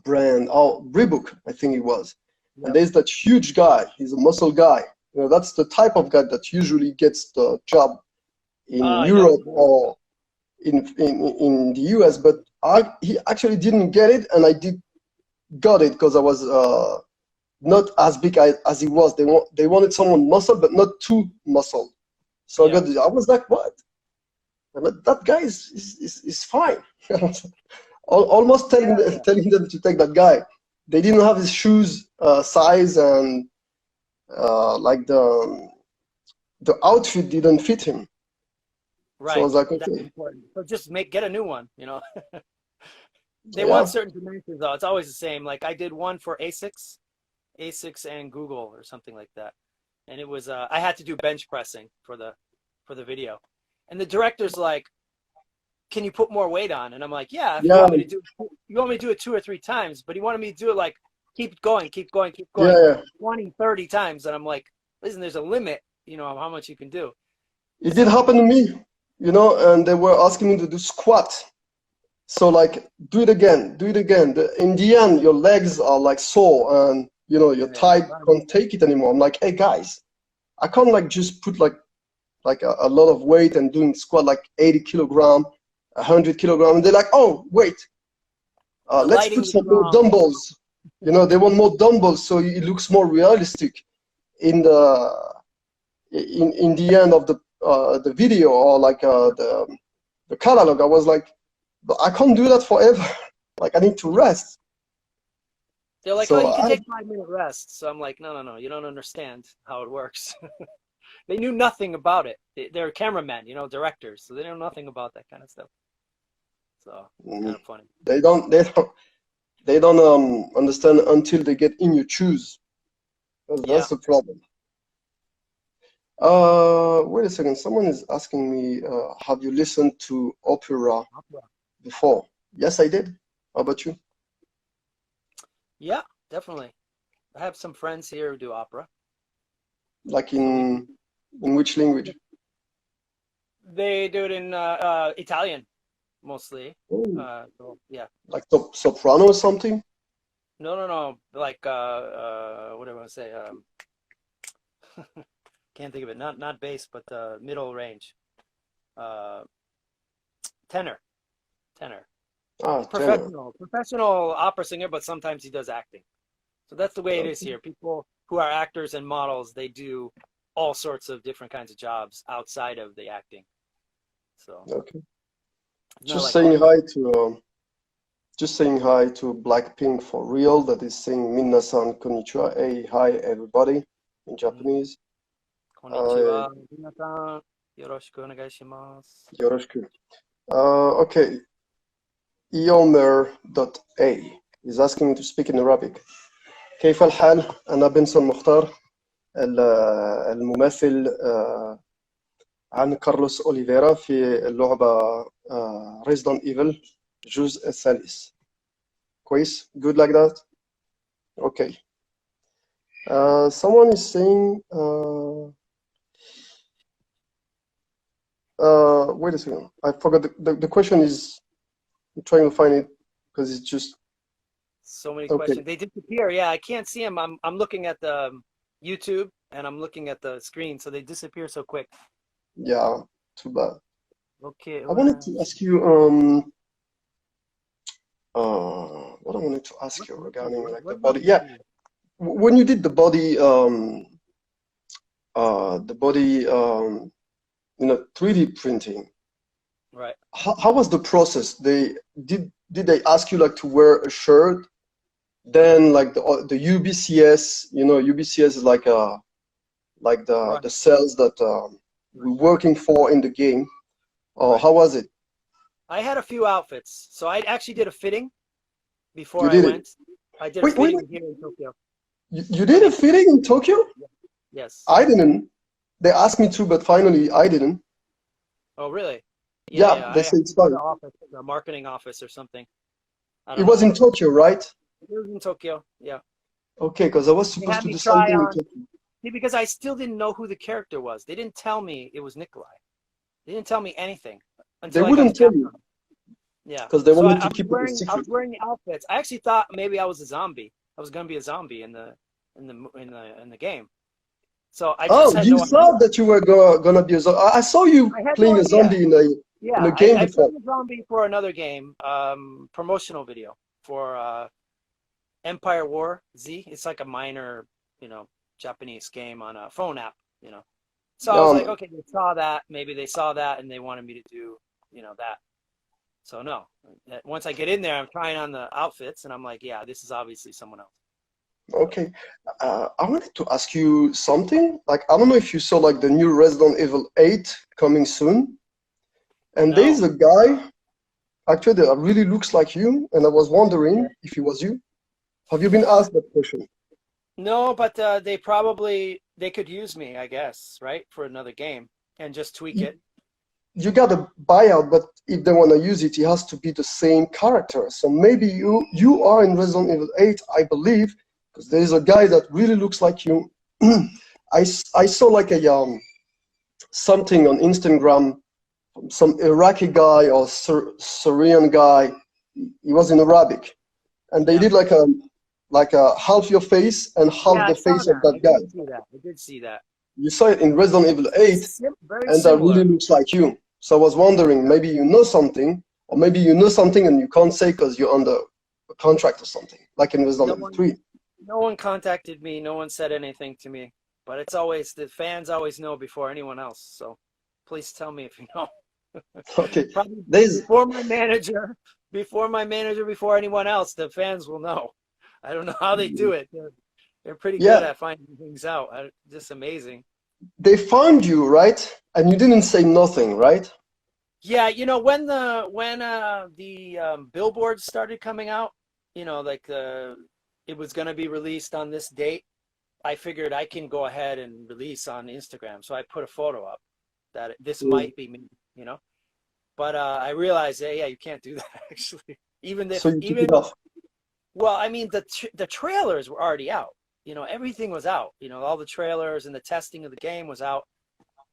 S1: brand, oh, Reebok, I think it was. And
S2: Yep.
S1: there's that huge guy. He's a muscle guy. That's the type of guy that usually gets the job in
S2: Yep.
S1: Europe or in the US. But he actually didn't get it, and I did got it because I was not as big as he was. They wanted someone muscle, but not too muscle. So
S2: Yeah.
S1: I was like, what? But that guy is fine. Almost telling
S2: Yeah,
S1: them,
S2: yeah.
S1: telling them to take that guy. They didn't have his shoes size, and like the outfit didn't fit him. So I
S2: Right.
S1: was like,
S2: That's
S1: okay,
S2: important. So just get a new one. They want
S1: yeah,
S2: certain dimensions though. It's always the same. Like I did one for ASICS and Google or something like that. And it was I had to do bench pressing for the video. And the director's like, "Can you put more weight on?" And I'm like, "Yeah, if
S1: yeah,
S2: you want me to do it 2 or 3 times, but he wanted me to do it like keep going, keep going, keep going,
S1: yeah.
S2: 20, 30 times." And I'm like, "Listen, there's a limit, of how much you can do."
S1: It did
S2: So,
S1: happen to me, and they were asking me to do squat. So like, do it again, do it again. In the end, your legs are like sore, and your
S2: yeah,
S1: thigh can't take it anymore. I'm like, hey guys, I can't like just put like a lot of weight and doing squat like 80 kilogram, 100 kilogram. And they're like, oh wait,
S2: the
S1: let's
S2: lighting
S1: put
S2: was
S1: some more
S2: wrong.
S1: dumbbells. They want more dumbbells so it looks more realistic in the end of the video, or like the catalog. I was like, but I can't do that forever. Like I need to rest.
S2: They're like, "Oh,
S1: So
S2: you can take 5 minute rest." So I'm like, "No, no, no, you don't understand how it works." They knew nothing about it. They're cameramen, directors, so they know nothing about that kind of stuff. So it's kind of funny.
S1: they don't they don't they don't understand until they get in your shoes.
S2: Yeah.
S1: That's the problem. Wait a second. Someone is asking me, have you listened to opera before? Yes, I did. How about you?
S2: Yeah, definitely. I have some friends here who do opera.
S1: Like
S2: So
S1: in which language?
S2: they do it in Italian mostly.
S1: Oh,
S2: So yeah.
S1: like soprano or something?
S2: No, no, no. Like what do I want to say? Can't think of it. Not bass, but middle range. Uh, tenor. Tenor.
S1: Ah,
S2: He's
S1: tenor.
S2: professional opera singer, but sometimes he does acting. So that's the way it is
S1: Okay.
S2: here. People who are actors and models, they do all sorts of different kinds of jobs outside of the acting. So
S1: Okay.
S2: it's not
S1: Just
S2: like
S1: saying
S2: Hollywood.
S1: hi to just saying hi to Blackpink for real. That is saying Minasan konnichiwa. Hey, hi everybody in
S2: Mm.
S1: Japanese. Uh,
S2: Konnichiwa. Minasan. Yoroshiku onegai shimasu.
S1: Yoroshiku. Okay. Eomer.a is asking me to speak in Arabic. كيف الحال؟ أنا بنسون مختار الممثل عن كارلوس أوليفيرا في اللعبة Resident Evil الجزء الثالث. كويس؟ Good like that? Okay. Someone is saying wait a second. I forgot the question is I'm trying to find it because it's just
S2: So many
S1: okay.
S2: questions. They disappear. Yeah, I can't see them. I'm looking at the YouTube and I'm looking at the screen, so they disappear so quick.
S1: Yeah, too bad.
S2: Okay,
S1: I wanted to
S2: well,
S1: ask you what I wanted to ask you regarding like the
S2: what about
S1: body. Yeah,
S2: you?
S1: when you did the body 3D printing,
S2: Right.
S1: how was the process? Did they ask you like to wear a shirt? Then like the UBCS, UBCS is like
S2: Right.
S1: the cells that
S2: Right.
S1: we're working for in the game.
S2: Right.
S1: How was it?
S2: I had a few outfits. So I actually did a fitting before
S1: You
S2: I
S1: did it.
S2: went. I did a
S1: Wait.
S2: fitting here in Tokyo.
S1: You
S2: I
S1: did a
S2: mean,
S1: fitting in Tokyo?
S2: yes.
S1: I didn't. They asked me to, but finally I didn't.
S2: Oh, really? Yeah,
S1: Yeah,
S2: yeah. I
S1: they
S2: had
S1: say
S2: to
S1: it's
S2: go to
S1: fine.
S2: office, the marketing office or something. I
S1: It
S2: don't
S1: was
S2: know.
S1: in Tokyo, right?
S2: It was in Tokyo. Yeah.
S1: Okay, because I was
S2: They
S1: supposed
S2: had
S1: to
S2: me
S1: do
S2: try
S1: something in
S2: on.
S1: Tokyo.
S2: See, because I still didn't know who the character was. They didn't tell me it was Nikolai. They didn't tell me anything
S1: They
S2: until I got to
S1: wouldn't tell you
S2: Capcom. Yeah.
S1: because they
S2: So
S1: wanted
S2: I
S1: to
S2: was
S1: keep it a
S2: I
S1: secret.
S2: was wearing the outfits. I actually thought maybe I was a zombie. I was gonna be a zombie in the game. So I just
S1: Oh,
S2: had
S1: you
S2: no idea.
S1: thought that you were gonna be a zombie. I saw you
S2: I had no
S1: playing a
S2: idea.
S1: zombie in
S2: Yeah,
S1: a game
S2: I
S1: before.
S2: played a zombie for another game, promotional video for Empire War Z. It's like a minor, you know, Japanese game on a phone app, you know. So I was
S1: Yeah,
S2: like,
S1: man.
S2: okay, they saw that. Maybe they saw that and they wanted me to do, that. So no. Once I get in there, I'm trying on the outfits and I'm like, yeah, this is obviously someone else. So
S1: Okay. I wanted to ask you something. Like, I don't know if you saw like the new Resident Evil 8 coming soon. And there's
S2: no.
S1: a guy actually that really looks like you, and I was
S2: Yeah.
S1: wondering if he was you. Have you been asked that question?
S2: No, but they could use me, I guess, right, for another game and just tweak
S1: You,
S2: it.
S1: you got a buyout, but if they want to use it, it has to be the same character. So maybe you are in Resident Evil 8, I believe, because there is a guy that really looks like you. I saw like a something on Instagram, some Iraqi guy or Syrian guy. He was in Arabic, and they
S2: Yeah.
S1: did like a half your face and
S2: Yeah,
S1: half
S2: I
S1: the
S2: saw
S1: face of
S2: that.
S1: that
S2: I
S1: guy.
S2: did see that. I did see that.
S1: You saw it in Resident Evil 8,
S2: Very
S1: and that really
S2: similar.
S1: looks like you. So I was wondering, maybe you know something, or maybe you know something and you can't say because you're under a contract or something, like in Resident
S2: No
S1: Evil
S2: one
S1: 3.
S2: no one contacted me. No one said anything to me. But it's always the fans always know before anyone else. So please tell me if you know.
S1: Okay,
S2: Probably
S1: there's
S2: before my manager, before anyone else, the fans will know. I don't know how they do it. They're pretty good
S1: yeah,
S2: at finding things out. Just amazing.
S1: they found you, right? And you didn't say nothing, right?
S2: Yeah, when the billboards started coming out, like it was going to be released on this date, I figured I can go ahead and release on Instagram. So I put a photo up that this
S1: Mm.
S2: might be me, you know. But I realized, yeah, you can't do that actually. Even
S1: So
S2: if
S1: you took it
S2: even
S1: off.
S2: Well, I mean the trailers were already out. Everything was out. All the trailers and the testing of the game was out,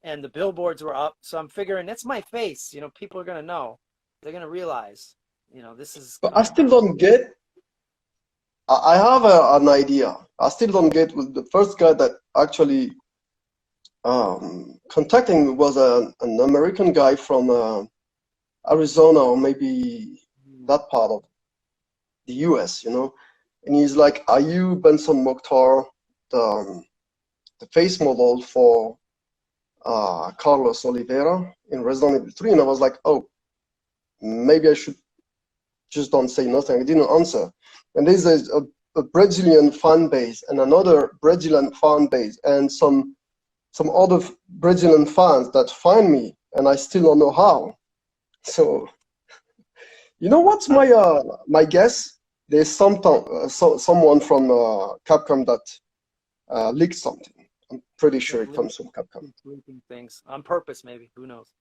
S2: and the billboards were up. So I'm figuring that's my face. People are gonna know. They're gonna realize. This is
S1: But I
S2: coming.
S1: still don't get. I have an idea. I still don't get with the first guy that actually contacting was an American guy from Arizona, or maybe that part of the US, you know. And he's like, "Are you Benson Mokhtar, the face model for Carlos Oliveira in Resident Evil 3?" And I was like, "Oh, maybe I should just don't say nothing." I didn't answer. And there's a Brazilian fan base and another Brazilian fan base and some other Brazilian fans that find me, and I still don't know how. So, you know what's my guess? There's someone from Capcom that leaked something. I'm pretty sure it comes from Capcom.
S2: Leaking things on purpose, maybe. Who knows?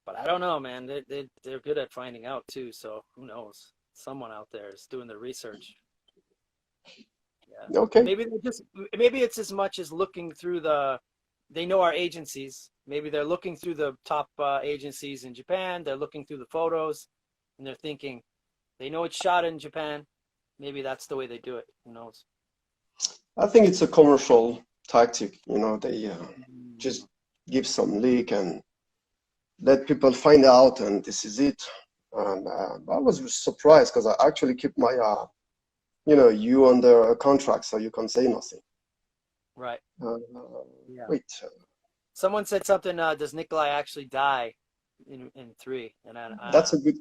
S2: But I don't know, man. They're good at finding out too. So who knows? Someone out there is doing the research. Yeah.
S1: Okay.
S2: Maybe it's as much as looking through they know our agencies. Maybe they're looking through the top agencies in Japan. They're looking through the photos, and they're thinking, they know it's shot in Japan. Maybe that's the way they do it. Who knows?
S1: I think it's a commercial tactic. You know, they just give some leak and let people find out, and this is it. And I was surprised because I actually keep my, you under a contract, so you can say nothing.
S2: Right. Yeah.
S1: Wait.
S2: Someone said something. Does Nikolai actually die in 3? And
S1: that's a good.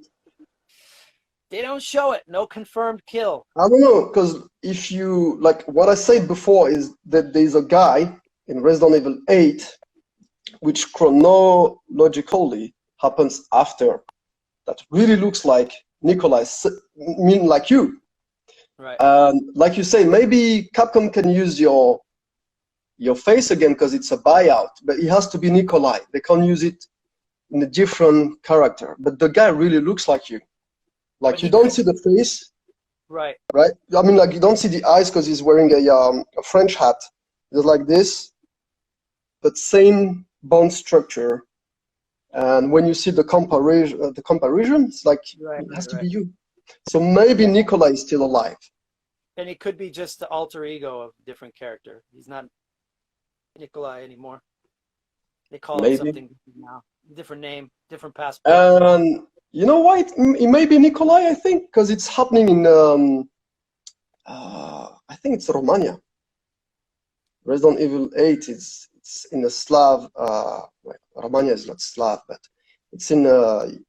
S2: They don't show it. No confirmed kill.
S1: I don't know, because if you like what I said before is that there's a guy in Resident Evil 8, which chronologically happens after, that really looks like Nikolai, like you.
S2: Right.
S1: Like you say, maybe Capcom can use your face again because it's a buyout, but it has to be Nikolai. They can't use it in a different character. But the guy really looks like you. Like you don't see the face.
S2: Right.
S1: Right. I mean, like you don't see the eyes because he's wearing a French hat. It's like this, but same bone structure. And when you see the comparison, it's like it has to be you. So maybe Nikolai is still alive.
S2: And it could be just the alter ego of a different character. He's not Nikolai anymore. They call him something now. Different name, different passport.
S1: And you know why it may be Nikolai, I think, because it's happening in I think it's Romania. Resident Evil 8 it's in a Slav Romania is not Slav, but it's in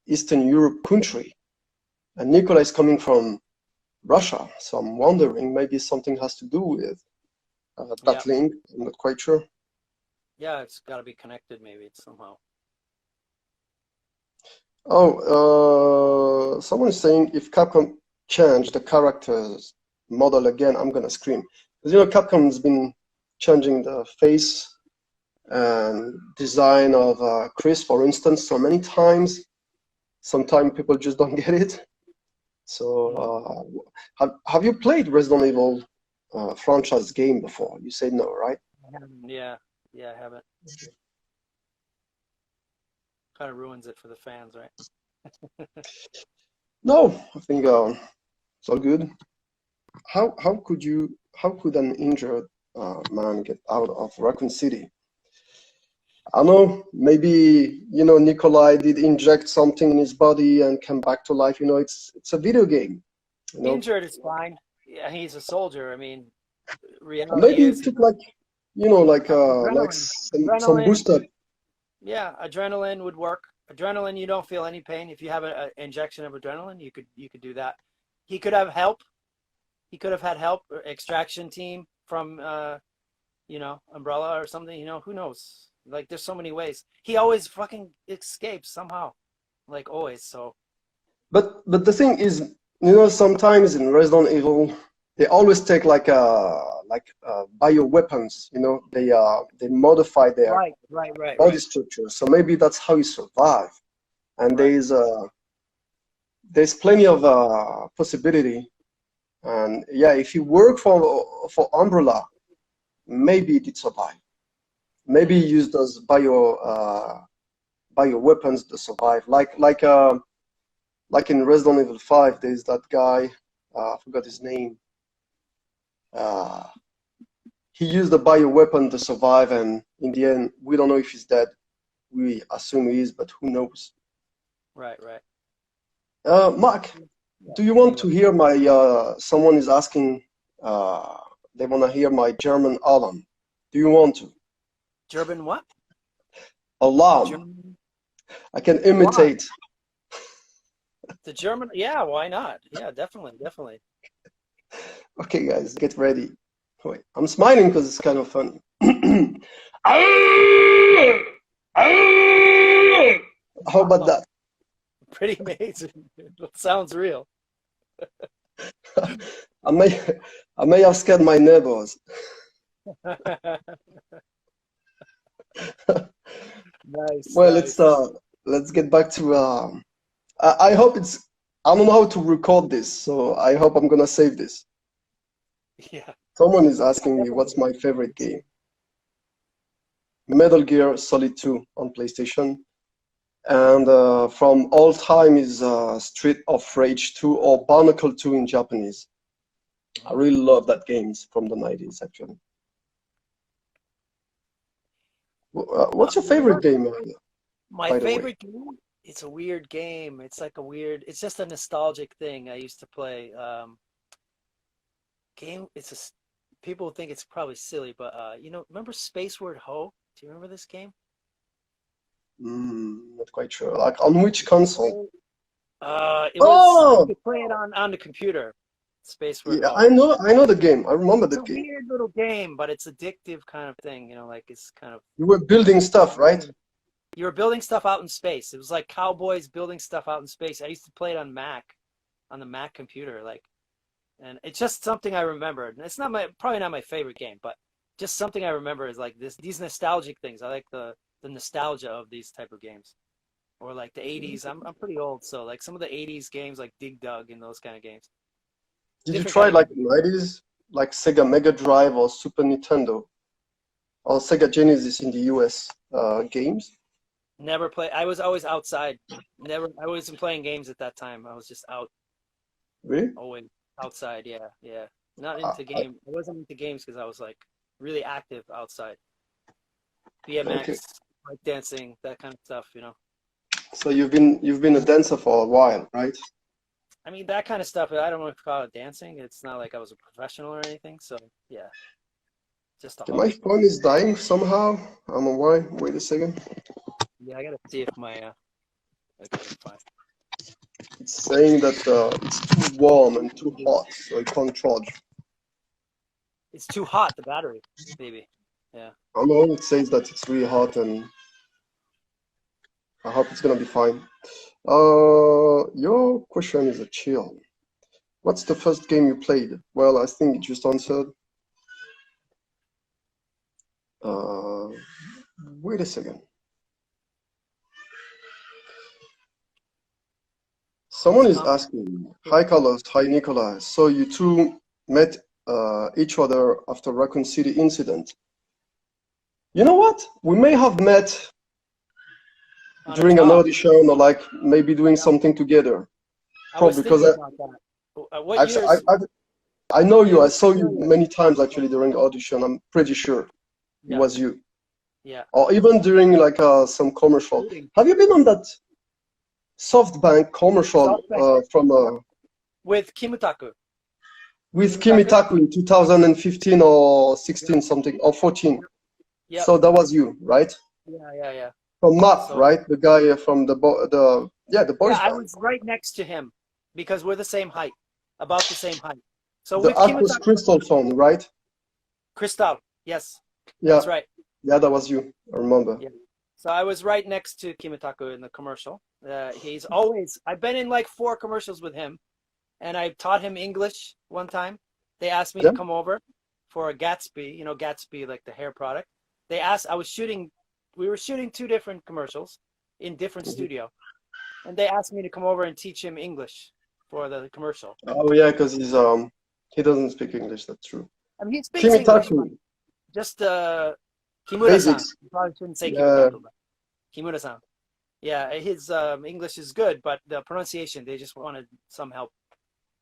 S1: Eastern Europe country. And Nikolai is coming from Russia, so I'm wondering maybe something has to do with that link. I'm not quite sure.
S2: Yeah, it's got to be connected maybe somehow.
S1: Oh, someone is saying if Capcom changed the characters model again, I'm gonna scream. Because you know Capcom's been changing the face and design of Chris, for instance, so many times. Sometimes people just don't get it. So, have you played Resident Evil franchise game before? You said no, right?
S2: Yeah, I haven't. Kind of ruins it for the fans, right?
S1: No, I think it's all good. How could an injured man get out of Raccoon City? I know maybe Nikolai did inject something in his body and come back to life. It's a video game.
S2: Injured is fine. Yeah, he's a soldier. I mean, reality
S1: maybe
S2: is
S1: it took some boost up.
S2: Yeah, adrenaline would work. Adrenaline, you don't feel any pain. If you have an injection of adrenaline, you could do that. He could have help. He could have had help, extraction team from Umbrella or something. Who knows? Like, there's so many ways. He always fucking escapes somehow, like always. So.
S1: But the thing is, sometimes in Resident Evil, they always take bio weapons. They modify their body structure. So maybe that's how you survive. And there's plenty of possibility. And yeah, if you work for Umbrella, maybe it did survive. Maybe you use those bio weapons to survive. Like in Resident Evil 5, there's that guy. I forgot his name. he used a bioweapon to survive, and in the end, we don't know if he's dead. We assume he is, but who knows?
S2: Right, right.
S1: Mark,
S2: Yeah.
S1: do you want to
S2: Anyway,
S1: hear my? Someone is asking. They want to hear my German alarm. Do you want to?
S2: German what?
S1: Alarm.
S2: German.
S1: I can
S2: Why?
S1: imitate.
S2: The German? Yeah, why not? Yeah, definitely, definitely.
S1: Okay, guys, get ready. Wait, I'm smiling because it's kind of funny. How about
S2: Wow,
S1: that?
S2: pretty amazing. It sounds real.
S1: I may, I may have scared my neighbors.
S2: Nice,
S1: Well,
S2: nice.
S1: let's get back to I hope it's I don't know how to record this, so I hope I'm gonna save this.
S2: Yeah,
S1: Someone is
S2: I'll
S1: asking me
S2: definitely
S1: what's my favorite
S2: let's see.
S1: game. Metal Gear Solid 2 on PlayStation, and from all time is Street of Rage 2 or Barnacle 2 in Japanese. I
S2: Mhm.
S1: really love that games from the 90s actually. What's your
S2: You know,
S1: favorite game,
S2: my
S1: by the way?
S2: favorite game, it's a weird game. It's like a weird, it's just a nostalgic thing I used to play. Game, people think it's probably silly, but remember Space Word Ho? Do you remember this game?
S1: Not quite sure. Like on which console?
S2: It was you
S1: Oh,
S2: could play it on the computer. Space Word
S1: yeah,
S2: Ho.
S1: I know the game. I remember
S2: It's a
S1: that game.
S2: weird little game, but it's addictive kind of thing, like it's kind of
S1: You were building stuff, right?
S2: you were building stuff out in space. It was like cowboys building stuff out in space. I used to play it on the Mac computer, and it's just something I remembered. And it's not probably not my favorite game, but just something I remember is like these nostalgic things. I like the nostalgia of these type of games. Or like the 80s. I'm pretty old, so like some of the 80s games like Dig Dug and those kind of games.
S1: Did you
S2: Different
S1: try
S2: kind of
S1: like
S2: game.
S1: 90s, like Sega Mega Drive or Super Nintendo or Sega Genesis in the US games?
S2: Never play. I was always outside. Never. I wasn't playing games at that time. I was just out,
S1: Really?
S2: always outside. Yeah, yeah. Not
S1: Uh,
S2: into
S1: uh,
S2: game. I wasn't into games because I was like really active outside.
S1: okay.
S2: BMX, like dancing, that kind of stuff.
S1: So you've been a dancer for a while, right?
S2: I mean, that kind of stuff. I don't know if you call it dancing. It's not like I was a professional or anything. So yeah, just a
S1: Okay, my
S2: hobby.
S1: phone is dying somehow. I'm on why. Wait a second.
S2: Yeah, I gotta see if my I can find.
S1: It's saying that it's too warm and too hot, so it can't charge.
S2: It's too hot, the battery, maybe. Yeah.
S1: I don't know. It says that it's really hot, and I hope it's gonna be fine. Your question is a chill. What's the first game you played? Well, I think you just answered. Uh, Wait a second.
S2: It's
S1: Someone is
S2: complicated.
S1: asking, hi Carlos, hi Nikolai. So you two met each other after Raccoon City incident. You know what? We may have met
S2: On a
S1: during an
S2: job.
S1: audition or like maybe doing
S2: Yep.
S1: something together.
S2: I was
S1: Probably because
S2: thinking about that. What years?
S1: I know
S2: You
S1: you. I
S2: look
S1: saw you
S2: familiar.
S1: many times actually during audition. I'm pretty sure it
S2: Yeah,
S1: was you.
S2: yeah.
S1: Or even during like some commercial.
S2: Shooting.
S1: Have you been on that SoftBank commercial
S2: SoftBank
S1: from
S2: with Kimutaku.
S1: with
S2: Kimutaku?
S1: Kimitaku in 2015 or 16 something or 14?
S2: Yep. Yep.
S1: So that was you, right?
S2: Yeah, yeah, yeah.
S1: From MAP,
S2: So
S1: right? The guy from the
S2: yeah,
S1: boys
S2: I
S1: band,
S2: was right next to him because we're the same height, about the same height. So
S1: the
S2: with
S1: Aquos
S2: Kimutaku,
S1: Crystal phone, right?
S2: Cristal. Yes,
S1: Yeah,
S2: that's right.
S1: yeah, that was you. I remember.
S2: Yeah. So I was right next to Kimitaku in the commercial. I've been in like 4 commercials with him, and I taught him English one time. They asked me to
S1: Yeah.
S2: come over for a Gatsby, Gatsby, like the hair product. We were shooting 2 different commercials in different
S1: Mhm.
S2: studio, and they asked me to come over and teach him English for the commercial.
S1: Oh yeah, because he doesn't speak English. That's true.
S2: I mean, he speaks English, but
S1: Kimitaku,
S2: just Kimura-san.
S1: basics.
S2: You probably shouldn't say
S1: Yeah.
S2: Kimitaku, but Kimura-san. Yeah, his English is good, but the pronunciation, they just wanted some help.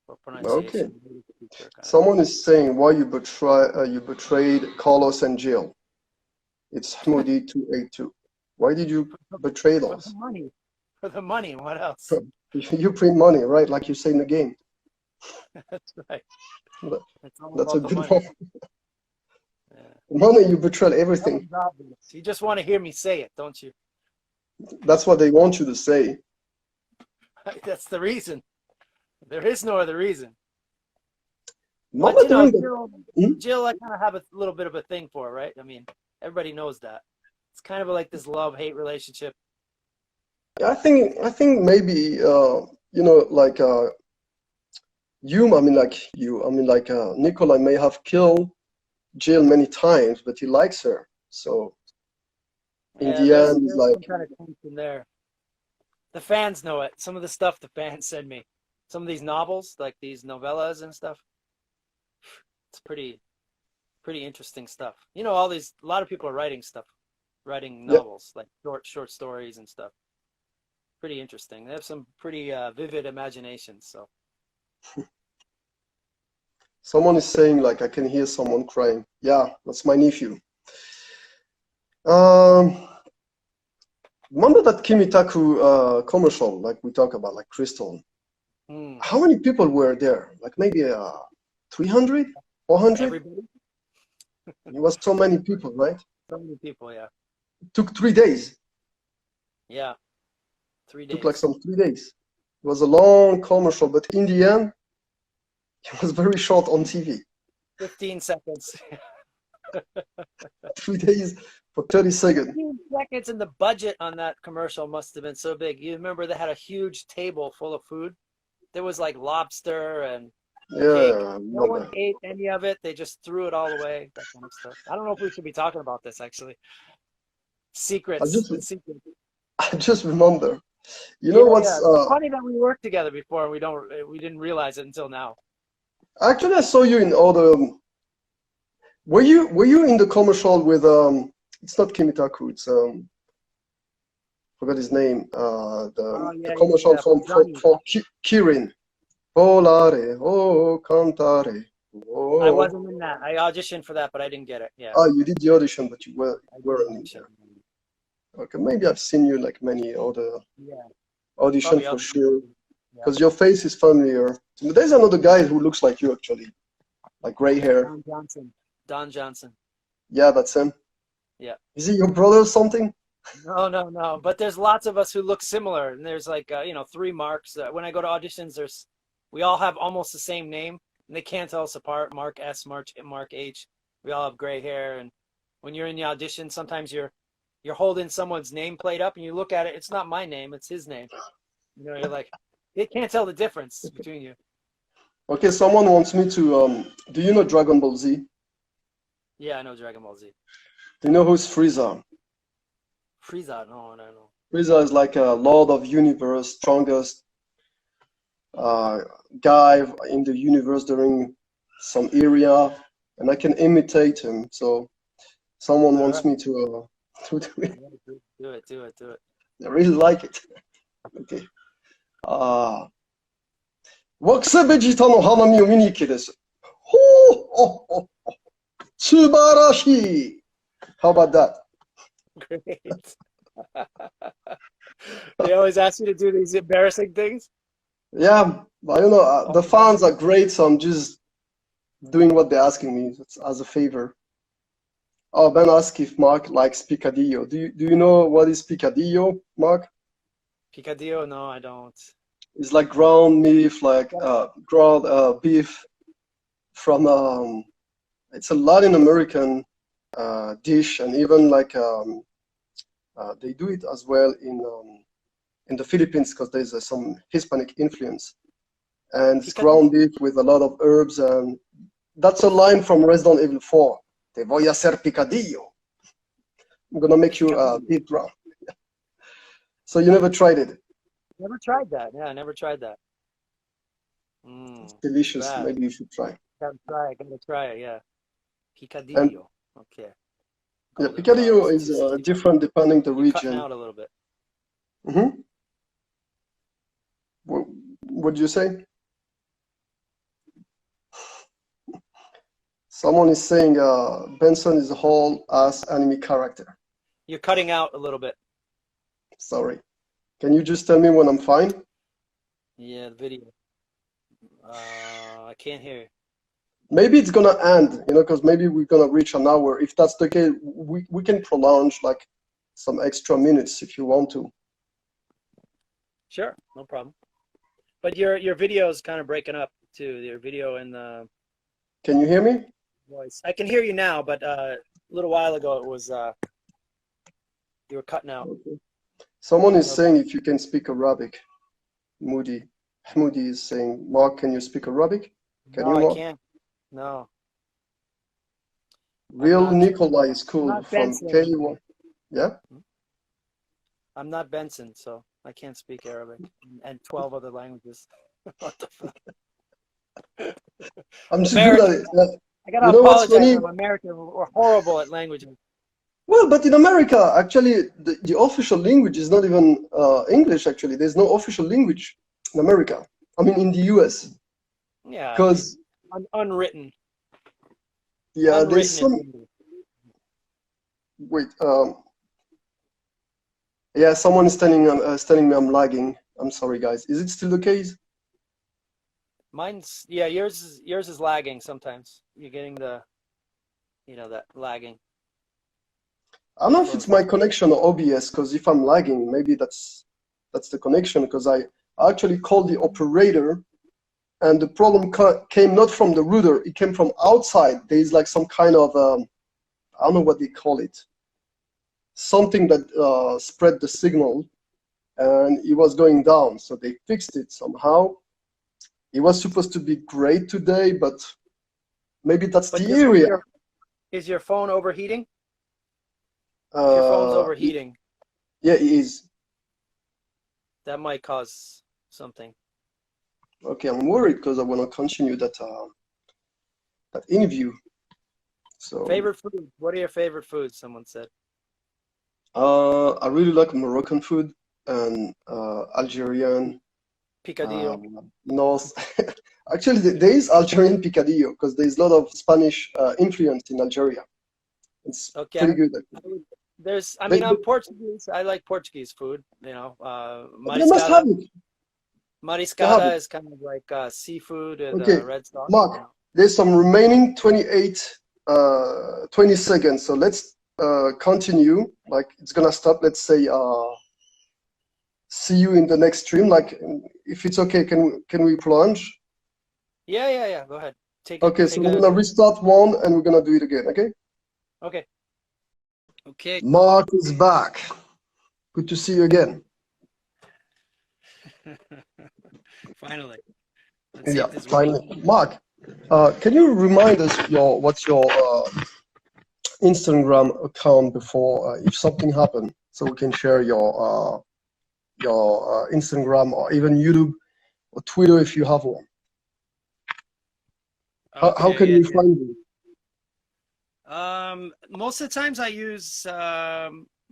S2: or
S1: Okay.
S2: pronunciation. Native speaker kind of thing.
S1: Someone is saying why you betrayed Carlos and Jill. It's Hmoudi 282. Why did you betray
S2: For the
S1: those?
S2: money. For the money. What else?
S1: You print money, right? Like you say in the game.
S2: That's right.
S1: That-
S2: It's all
S1: That's a
S2: about the
S1: good
S2: money.
S1: one.
S2: Yeah.
S1: Money, you betrayed
S2: That
S1: everything.
S2: one's obvious. You just want to hear me say it, don't you?
S1: That's what they want you to say.
S2: That's the reason. There is no other reason. But
S1: Mama doing that. Hmm?
S2: Jill, I kind of have a little bit of a thing for, right? I mean, everybody knows that. It's kind of like this love-hate relationship.
S1: I think maybe like Nikolai may have killed Jill many times, but he likes her. So in
S2: Yeah,
S1: the end, he's
S2: there's some
S1: like,
S2: kind of tension there. The fans know it. Some of the stuff the fans send me. Some of these novels, like these novellas and stuff. It's pretty interesting stuff. You know, a lot of people are writing stuff, writing
S1: yeah.
S2: novels, like short stories and stuff. Pretty interesting. They have some pretty vivid imaginations. So
S1: Someone is saying like I can hear someone crying. Yeah, that's my nephew. Um, Remember that Kimitaku commercial, like we talk about, like Crystal? How many people were there? Like maybe 300, 400?
S2: everybody,
S1: It was so many people, right?
S2: so many people. Yeah,
S1: It took 3 days.
S2: yeah, three
S1: It took like
S2: days,
S1: some 3 days. It was a long commercial, but in the end, it was very short on TV.
S2: 15 seconds.
S1: 3 days for 30 seconds.
S2: 15 seconds, and the budget on that commercial must have been so big. You remember they had a huge table full of food. There was like lobster and cake.
S1: Yeah, I
S2: No one
S1: remember.
S2: ate any of it. They just threw it all away. That kind of stuff. I don't know if we should be talking about this actually.
S1: I
S2: Secrets.
S1: just,
S2: The secret.
S1: I just remember. You
S2: Yeah,
S1: know what's
S2: yeah. It's funny that we worked together before and we didn't realize it until now.
S1: actually I saw you in other. Were you in the commercial with it's not Kimitaku, it's forgot his name.
S2: Oh
S1: The
S2: yeah, yeah,
S1: commercial
S2: yeah. For Johnny.
S1: for Kirin. Volare, oh cantare.
S2: I
S1: Oh.
S2: wasn't in that. I auditioned for that, but I didn't get it. Yeah,
S1: Ah, you did the audition, but
S2: I did the
S1: weren't in
S2: audition.
S1: there. Okay, maybe I've seen you like many other
S2: Yeah,
S1: audition
S2: probably
S1: for
S2: other
S1: sure.
S2: people. Yeah.
S1: Because your face is familiar. There's another guy who looks like you actually, like gray hair.
S2: Don Johnson. Don Johnson.
S1: Yeah, that's him.
S2: Yeah.
S1: Is he your brother or something?
S2: No, no, no. But there's lots of us who look similar, and there's like three Marks. When I go to auditions, we all have almost the same name, and they can't tell us apart. Mark S, Mark H. We all have gray hair, and when you're in the audition, sometimes you're holding someone's nameplate up, and you look at it. It's not my name; it's his name. You know, you're like, they can't tell the difference between you.
S1: Okay, someone wants me to. Do you know Dragon Ball Z?
S2: Yeah, I know Dragon Ball Z.
S1: Do you know who's Frieza?
S2: Frieza, no, no, no.
S1: Frieza is like a Lord of Universe, strongest uh, guy in the universe during some area, and I can imitate him. So someone
S2: All
S1: wants
S2: right.
S1: me to do it.
S2: Do it, do it, do it.
S1: I really like it. Okay. 惑星ベジタの花見を見に行きです。ほうほうほう素晴らしい How about that?
S2: Great. They always ask you to do these embarrassing things.
S1: Yeah, but the fans are great, so I'm just doing what they're asking me as a favor. Oh, Ben asked if Mark likes picadillo. Do you know what is picadillo, Mark?
S2: Picadillo? No, I don't.
S1: It's like ground beef, like ground beef from it's a Latin American dish, and even like they do it as well in the Philippines because there's some Hispanic influence, and it's ground beef with a lot of herbs, and that's a line from Resident Evil 4. Te voy a hacer picadillo. I'm gonna make you beef brown. So you never tried it?
S2: Never tried that. Yeah, I never tried that.
S1: It's delicious.
S2: Bad.
S1: Maybe you should try.
S2: Gotta try it. Yeah. Picadillo.
S1: And,
S2: okay.
S1: yeah, picadillo is different depending the region.
S2: Cutting out a little bit.
S1: Mm-hmm. What did you say? Someone is saying Benson is a whole ass anime character.
S2: You're cutting out a little bit.
S1: Sorry. Can you just tell me when I'm fine?
S2: Yeah, the video. I can't hear you.
S1: Maybe it's gonna end, because maybe we're gonna reach an hour. If that's the case, we can prolong like some extra minutes if you want to.
S2: Sure, no problem. But your video is kind of breaking up too. Your video and the
S1: Can you hear me?
S2: voice. I can hear you now, but a little while ago it was you were cutting out.
S1: Okay. Someone is
S2: Okay.
S1: saying if you can speak Arabic. Moody is saying, Mark, can you speak Arabic? Can
S2: No,
S1: you,
S2: I
S1: Mark?
S2: can't. No, I'm
S1: Real
S2: not.
S1: Nikolai is
S2: I'm
S1: cool
S2: not
S1: from
S2: Benson.
S1: K1. Yeah?
S2: I'm not Benson, so I can't speak Arabic and 12 other languages. What the fuck?
S1: I'm just good at
S2: American.
S1: it. Like,
S2: I gotta
S1: you know what's
S2: apologize.
S1: funny?
S2: I'm American. We're horrible at languages.
S1: Well, but in America, actually, the official language is not even English, actually. There's no official language in America. I mean, in the US.
S2: Yeah,
S1: Because,
S2: unwritten.
S1: yeah, there's
S2: Unwritten is
S1: some.
S2: English.
S1: Wait. Yeah, someone is telling me I'm lagging. I'm sorry, guys. Is it still the case?
S2: Mine's yours is lagging sometimes. You're getting the that lagging.
S1: I don't know if it's my connection or OBS, because if I'm lagging, maybe that's the connection, because I actually called the operator, and the problem came not from the router, it came from outside. There's like some kind of, I don't know what they call it, something that spread the signal, and it was going down, so they fixed it somehow. It was supposed to be great today, but maybe that's the area.
S2: Is your phone overheating? If your phone's overheating,
S1: yeah, it is.
S2: That might cause something.
S1: Okay, I'm worried because I want to continue that interview. So
S2: favorite food? What are your favorite foods? Someone said.
S1: I really like Moroccan food and Algerian.
S2: Picadillo.
S1: North. Actually, there is Algerian picadillo because there's a lot of Spanish influence in Algeria. It's pretty good.
S2: I'm Portuguese. I like Portuguese food.
S1: They must have it.
S2: Mariscada is kind of like seafood and
S1: okay,
S2: red sauce.
S1: Mark, there's some remaining 20 seconds. So let's continue. Like it's gonna stop. Let's say see you in the next stream. Like if it's okay, can we plunge?
S2: Yeah. Go ahead.
S1: Okay, so we're gonna restart one and we're gonna do it again. Okay.
S2: Okay.
S1: Mark is back. Good to see you again.
S2: Finally.
S1: Yeah, finally. Mark, can you remind us what's your Instagram account before if something happened, so we can share your Instagram or even YouTube or Twitter if you have one. How can we find you?
S2: Most of the times I use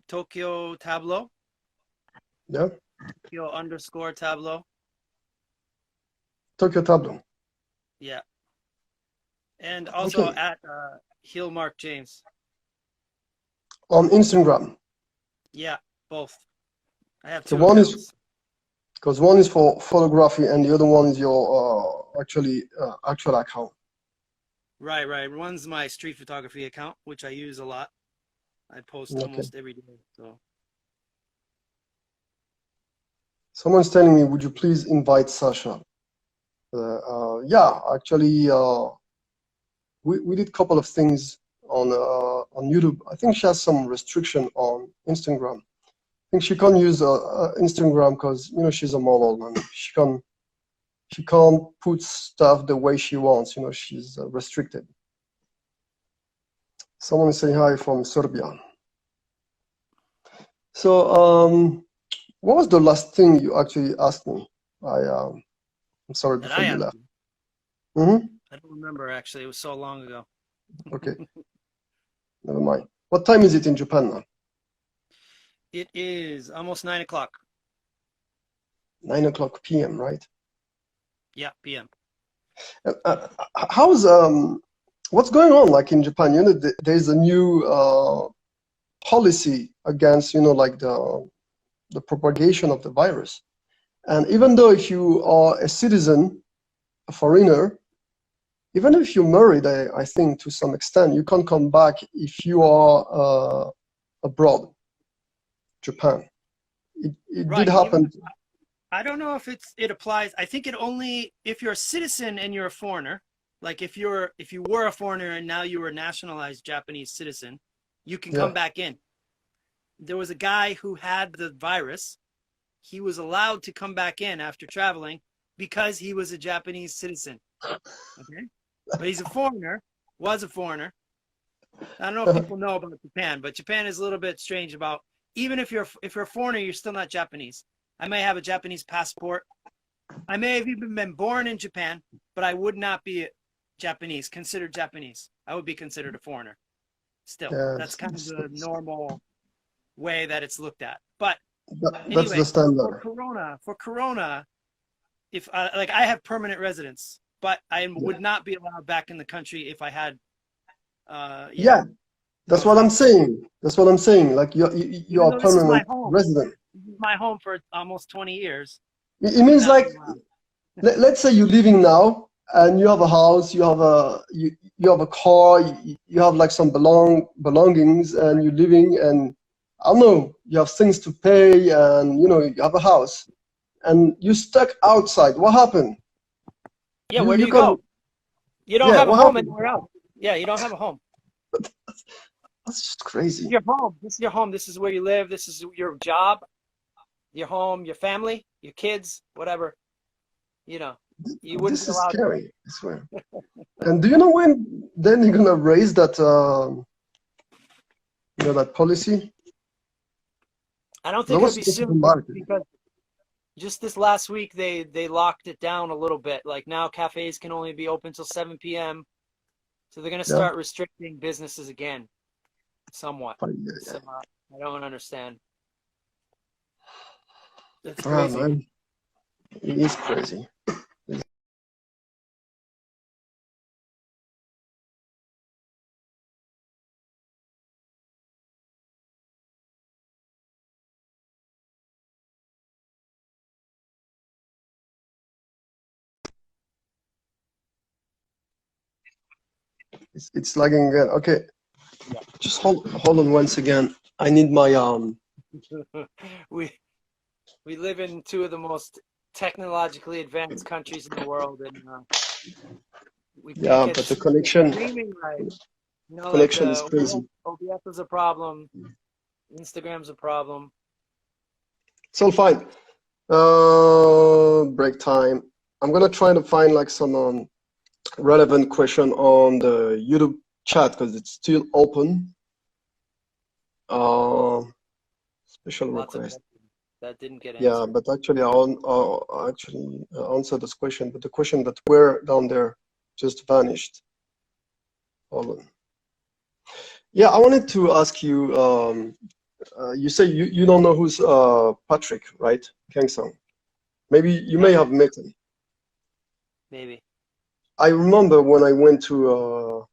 S2: Tokyo Tableau.
S1: Yeah.
S2: Tokyo_Tableau.
S1: Tokyo Tableau.
S2: Yeah. And also at Heel Mark James.
S1: On Instagram.
S2: Yeah, both. I have two
S1: accounts. Because one is for photography and the other one is your actual account.
S2: Right. One's my street photography account, which I use a lot. I post almost every day. So.
S1: Someone's telling me, would you please invite Sasha? Yeah, actually, we did a couple of things on YouTube. I think she has some restriction on Instagram. I think she can't use Instagram because she's a model and she can't put stuff the way she wants. She's restricted. Someone is saying hi from Serbia. So what was the last thing you actually asked me? I'm sorry before you left.
S2: I don't remember actually. It was so long ago.
S1: Okay. Never mind. What time is it in Japan now?
S2: It is almost 9 o'clock.
S1: 9 o'clock p.m., right?
S2: Yeah, p.m.
S1: How's what's going on like in Japan? You know, there's a new policy against, you know, like the propagation of the virus. And even though if you are a citizen, a foreigner, even if you're married, I think to some extent, you can't come back if you are abroad, Japan. It did
S2: Right.
S1: happen.
S2: I don't know if it applies. I think it only if you're a citizen and you're a foreigner, like if you were a foreigner and now you were a nationalized Japanese citizen, you can come
S1: Yeah.
S2: back in. There was a guy who had the virus. He was allowed to come back in after traveling because he was a Japanese citizen. Okay. But he's a foreigner, was a foreigner. I don't know if people know about Japan, but Japan is a little bit strange about, even if you're a foreigner, you're still not Japanese. I may have a Japanese passport. I may have even been born in Japan, but I would not be Japanese, considered Japanese. I would be considered a foreigner still.
S1: Yeah,
S2: That's kind of the normal way that it's looked at. But
S1: that's
S2: anyway,
S1: the standard.
S2: for Corona, if like I have permanent residence, but I would not be allowed back in the country if I had
S1: Yeah, that's what I'm saying. That's what I'm saying. Like you
S2: even
S1: are
S2: though this is my
S1: permanent
S2: home.
S1: resident.
S2: This is my home for almost 20 years.
S1: It means like, let's say you're living now and you have a house, you have a car, you have like some belongings, and you're living, and I don't know, you have things to pay, and you know you have a house, and you're stuck outside. What happened?
S2: Yeah, where do you
S1: can,
S2: go? You don't
S1: yeah,
S2: have a
S1: what
S2: home
S1: happened?
S2: anywhere else. Yeah, you don't have a home.
S1: That's just crazy.
S2: Your home. This is your home. This is where you live. This is your job, your home, your family, your kids, whatever. You know, you wouldn't
S1: This
S2: be
S1: is
S2: allowed.
S1: scary, I swear. And do you know when then you're gonna raise that you know, that policy?
S2: I don't
S1: That
S2: think it'll
S1: was
S2: be
S1: supposed to be
S2: soon
S1: marketed.
S2: because just this last week they locked it down a little bit. Like now cafes can only be open till 7 p.m. So they're going to
S1: Yeah.
S2: start restricting businesses again somewhat.
S1: Yeah.
S2: So I don't understand. That's
S1: Ah,
S2: crazy.
S1: man. It is crazy. It's lagging again. Okay,
S2: Yeah.
S1: just hold on once again. I need my
S2: we live in two of the most technologically advanced countries in the world, and we
S1: yeah,
S2: get
S1: but the connection
S2: streaming right. You know, like
S1: connection is
S2: the
S1: crazy.
S2: OBS is a problem, Instagram's a problem.
S1: It's all fine. Break time. I'm gonna try to find like some relevant question on the YouTube chat because it's still open. Special
S2: Lots of
S1: request.
S2: that didn't get
S1: Yeah,
S2: answered.
S1: but actually I actually answered this question, but the question that were down there just vanished. Hold on. Yeah, I wanted to ask you, you say you don't know who's Patrick, right? Kang-sung. Maybe you may have met him.
S2: Maybe.
S1: I remember when I went to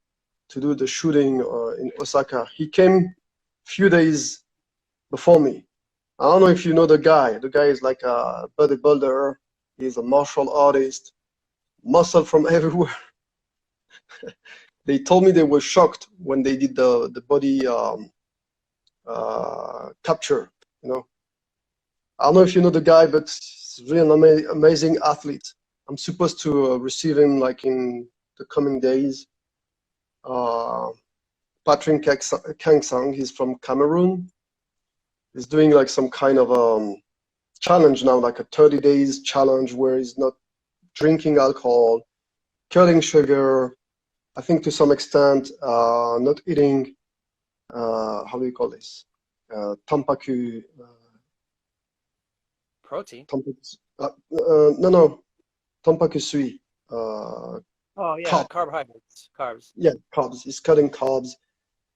S1: do the shooting in Osaka, he came few days before me. I don't know if you know the guy. The guy is like a bodybuilder. He's a martial artist, muscle from everywhere. They told me they were shocked when they did the body capture. You know, I don't know if you know the guy, but he's really an amazing athlete. I'm supposed to receive him like in the coming days. Patrick Kang-sung, he's from Cameroon. He's doing like some kind of challenge now, like a 30 days challenge where he's not drinking alcohol, cutting sugar, I think to some extent, not eating, how do you call this? Tampaku.
S2: Protein.
S1: No, tampaku sui.
S2: Oh yeah,
S1: Carb.
S2: carbohydrates, carbs.
S1: Yeah, carbs. He's cutting carbs,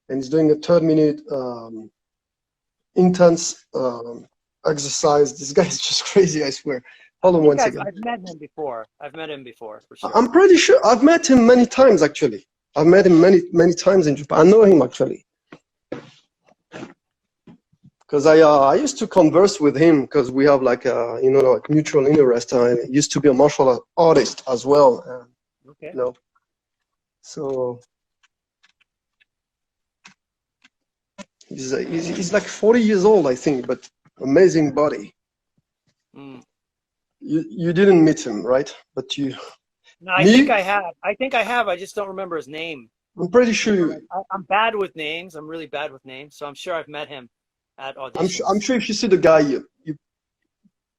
S1: and he's doing a 30-minute intense exercise. This guy's just crazy, I swear. Hold on once again.
S2: I've met him before. I've met him before for sure.
S1: I'm pretty sure I've met him many times actually. I've met him many times in Japan. I know him actually, because I used to converse with him because we have like a like mutual interest. I used to be a martial artist as well,
S2: Okay.
S1: So he's like 40 years old, I think, but amazing body.
S2: Mm.
S1: You didn't meet him, right? But you.
S2: No, I think I have. I just don't remember his name.
S1: I'm pretty sure.
S2: I'm bad with names. I'm really bad with names. So I'm sure I've met him at auditions.
S1: I'm sure if you see the guy,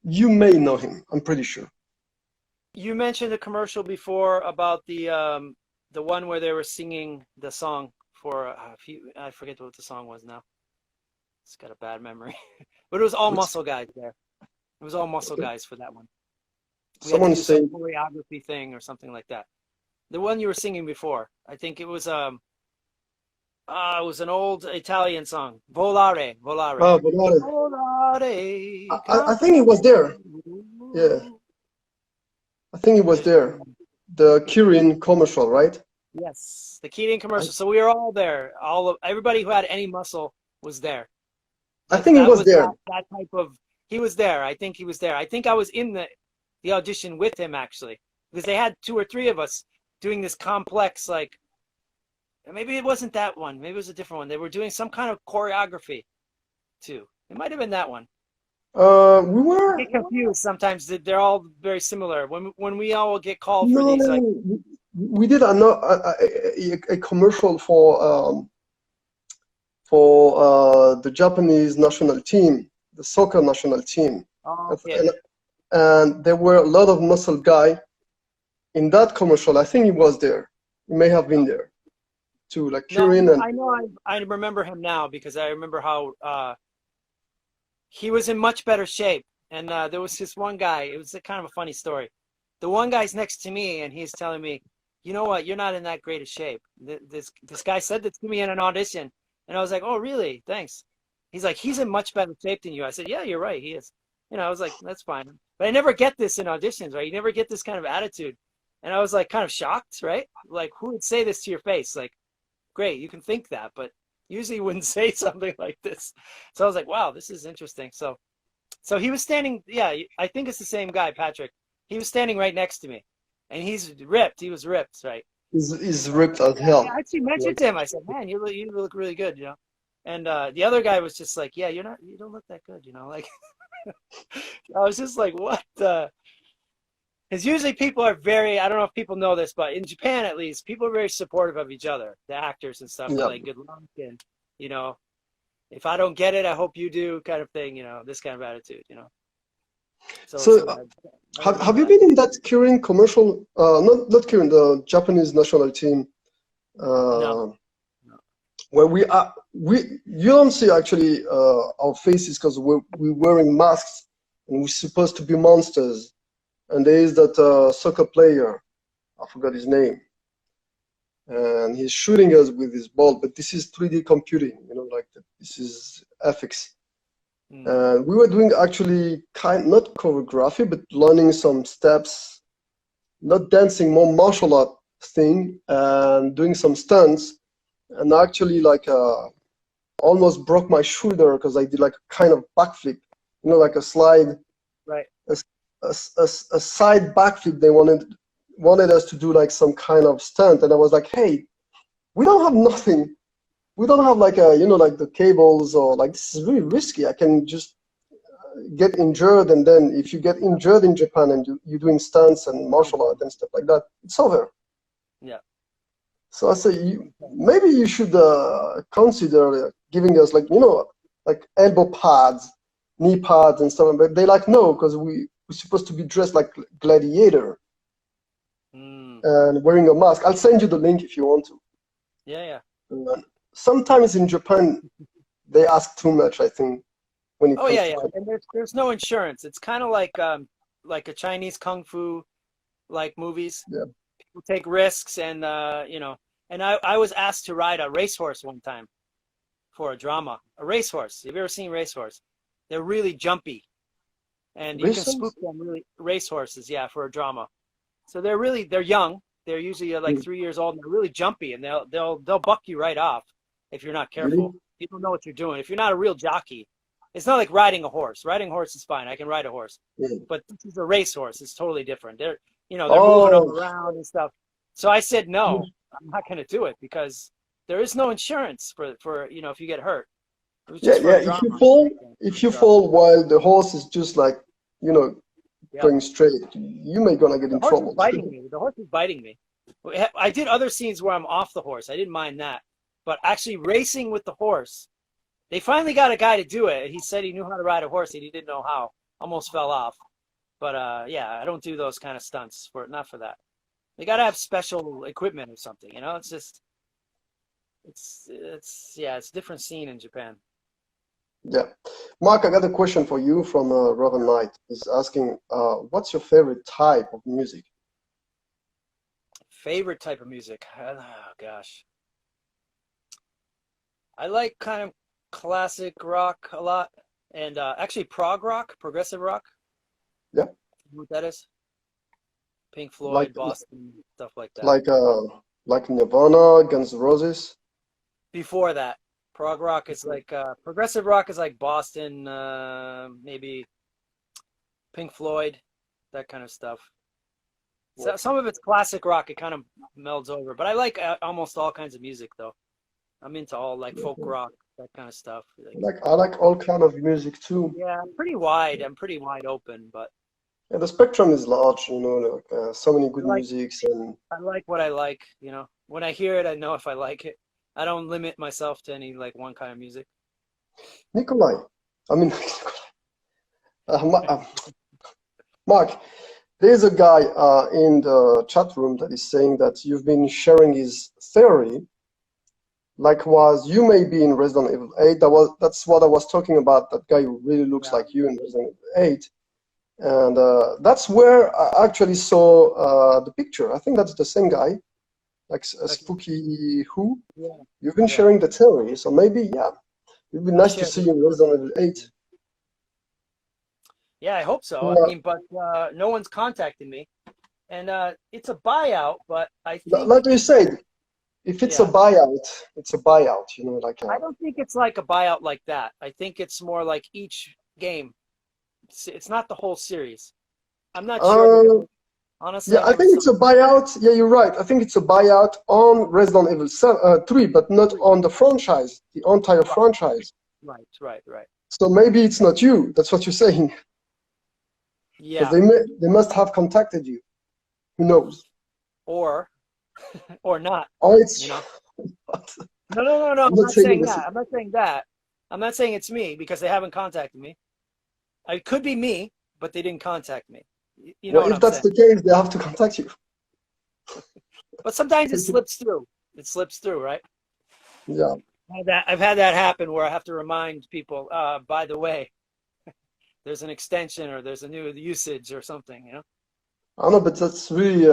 S1: you may know him. I'm pretty sure.
S2: You mentioned a commercial before about the one where they were singing the song for I forget what the song was now. It's got a bad memory, but it was all muscle guys there. It was all muscle guys for that one. We had to do some choreography thing or something like that. The one you were singing before, I think it was an old Italian song, Volare, Volare.
S1: Oh, Volare.
S2: Volare.
S1: I think he was there. Yeah, I think he was there. The Kirin commercial, right?
S2: Yes, the Keating commercial. So we were all there. Everybody who had any muscle was there.
S1: I think he was there.
S2: That type of. He was there. I think he was there. I think I was in the audition with him actually, because they had 2 or 3 of us doing this complex, like, maybe it wasn't that one. Maybe it was a different one. They were doing some kind of choreography too. It might have been that one.
S1: We were.
S2: I get confused sometimes. They're all very similar. When we all get called for these, like,
S1: we did a commercial for the Japanese national team, the soccer national team.
S2: Oh, yeah.
S1: And there were a lot of muscle guy in that commercial. I think he was there. He may have been there too, like Kirin.
S2: I know. I remember him now because I remember how he was in much better shape. And there was this one guy. It was kind of a funny story. The one guy's next to me, and he's telling me, "You know what? You're not in that great a shape." This guy said this to me in an audition, and I was like, "Oh, really? Thanks." He's like, "He's in much better shape than you." I said, "Yeah, you're right. He is." I was like, "That's fine." But I never get this in auditions, right? You never get this kind of attitude. And I was like kind of shocked, right? Like, who would say this to your face? Like, great, you can think that, but usually you wouldn't say something like this. So I was like, wow, this is interesting. So he was standing, yeah, I think it's the same guy, Patrick. He was standing right next to me. And he's ripped. He was ripped, right?
S1: He's ripped as hell.
S2: I actually mentioned to him. I said, "Man, you look really good, And the other guy was just like, "Yeah, you don't look that good, Like, I was just like, what the? Because usually people are very, I don't know if people know this, but in Japan at least, people are very supportive of each other, the actors and stuff.
S1: Yeah.
S2: Like, good luck, and if I don't get it, I hope you do, kind of thing. This kind of attitude.
S1: So have you been in that Kirin commercial? Not Kirin, the Japanese national team.
S2: No.
S1: Where you don't see actually our faces because we're wearing masks and we're supposed to be monsters. And there is that soccer player, I forgot his name, and he's shooting us with his ball. But this is 3D computing, like this is FX. And we were doing actually not choreography, but learning some steps, not dancing, more martial art thing, and doing some stunts. And actually, like, almost broke my shoulder because I did like a kind of backflip, like a slide,
S2: right?
S1: A side backflip. They wanted us to do like some kind of stunt, and I was like, hey, we don't have nothing. We don't have like like the cables, or like, this is really risky. I can just get injured, and then if you get injured in Japan and you're doing stunts and martial art and stuff like that, it's over.
S2: Yeah.
S1: So I say, maybe you should consider giving us like like elbow pads, knee pads and stuff. But they like, no, because we're supposed to be dressed like gladiator and wearing a mask. I'll send you the link if you want to.
S2: Yeah.
S1: Sometimes in Japan, they ask too much, I think. When it comes to
S2: and there's no insurance. It's kind of like a Chinese kung fu like movies.
S1: Yeah.
S2: People take risks, and And I was asked to ride a racehorse one time for a drama. A racehorse. Have you ever seen racehorse? They're really jumpy, and you can spook them. Really, racehorses, yeah, for a drama. So they're young, they're usually like 3 years old and they're really jumpy and they'll buck you right off if you're not
S1: Really?
S2: careful. You don't know what you're doing. If you're not a real jockey, it's not like riding a horse. Riding a horse is fine. I can ride a horse,
S1: Yeah.
S2: but this is a race horse. It's totally different. They're moving them
S1: Oh,
S2: around and stuff. So I said no, I'm not going to do it because there is no insurance for if you get hurt. It was
S1: yeah,
S2: just for
S1: yeah.
S2: a drama.
S1: If you
S2: So,
S1: fall while the horse is just like, you know,
S2: yeah.
S1: going straight, you may gonna get
S2: The
S1: in
S2: horse is
S1: trouble.
S2: biting me. The horse is biting me. I did other scenes where I'm off the horse. I didn't mind that. But actually racing with the horse, they finally got a guy to do it. He said he knew how to ride a horse and he didn't know how. Almost fell off. But yeah, I don't do those kind of stunts not for that. They got to have special equipment or something, It's just it's a different scene in Japan.
S1: Yeah. Mark, I got a question for you from Robin Knight. He's asking, what's your favorite type of music?
S2: Favorite type of music? Oh gosh. I like kind of classic rock a lot, and actually prog rock, progressive rock.
S1: Yeah.
S2: You know what that is? Pink
S1: Like
S2: Floyd, Boston, stuff like that.
S1: like Nirvana, Guns N' Roses.
S2: Before that, prog rock is like progressive rock is like Boston, maybe Pink Floyd, that kind of stuff. So some of it's classic rock. It kind of melds over, but I like almost all kinds of music though. I'm into all like folk rock, that kind of stuff.
S1: I like all kind of music too.
S2: Yeah, I'm pretty wide. I'm pretty wide open, but
S1: Yeah, the spectrum is large, so many good
S2: I like
S1: musics and
S2: I like what I like. When I hear it, I know if I like it. I don't limit myself to any like one kind of music.
S1: Nikolai. I mean, Mark, there's a guy in the chat room that is saying that you've been sharing his theory. Likewise, you may be in Resident Evil 8. That's what I was talking about. That guy who really looks like you in Resident Evil 8. And that's where I actually saw the picture. I think that's the same guy, like a Spooky Who.
S2: Yeah.
S1: You've been sharing the theory, so maybe, yeah, it'd be nice to see you in Resident Evil 8.
S2: Yeah, I hope so. I mean, but no one's contacted me. And it's a buyout, but I think...
S1: Like you said, if it's a buyout, it's a buyout,
S2: I don't think it's like a buyout like that. I think it's more like each game. It's not the whole series. I'm not sure. Honestly,
S1: yeah, I think it's a buyout. Yeah, you're right. I think it's a buyout on Resident Evil 3, but not on the franchise, the entire franchise.
S2: Right.
S1: So maybe it's not you. That's what you're saying.
S2: Yeah.
S1: They must have contacted you. Who knows?
S2: Or not.
S1: Oh, it's
S2: No. I'm not saying that. I'm not saying it's me because they haven't contacted me. It could be me, but they didn't contact me.
S1: Well, if that's the case, they have to contact you.
S2: But sometimes it slips through. It slips through, right?
S1: Yeah.
S2: I've had that happen where I have to remind people, by the way, there's an extension or there's a new usage or something,
S1: I know, but that's really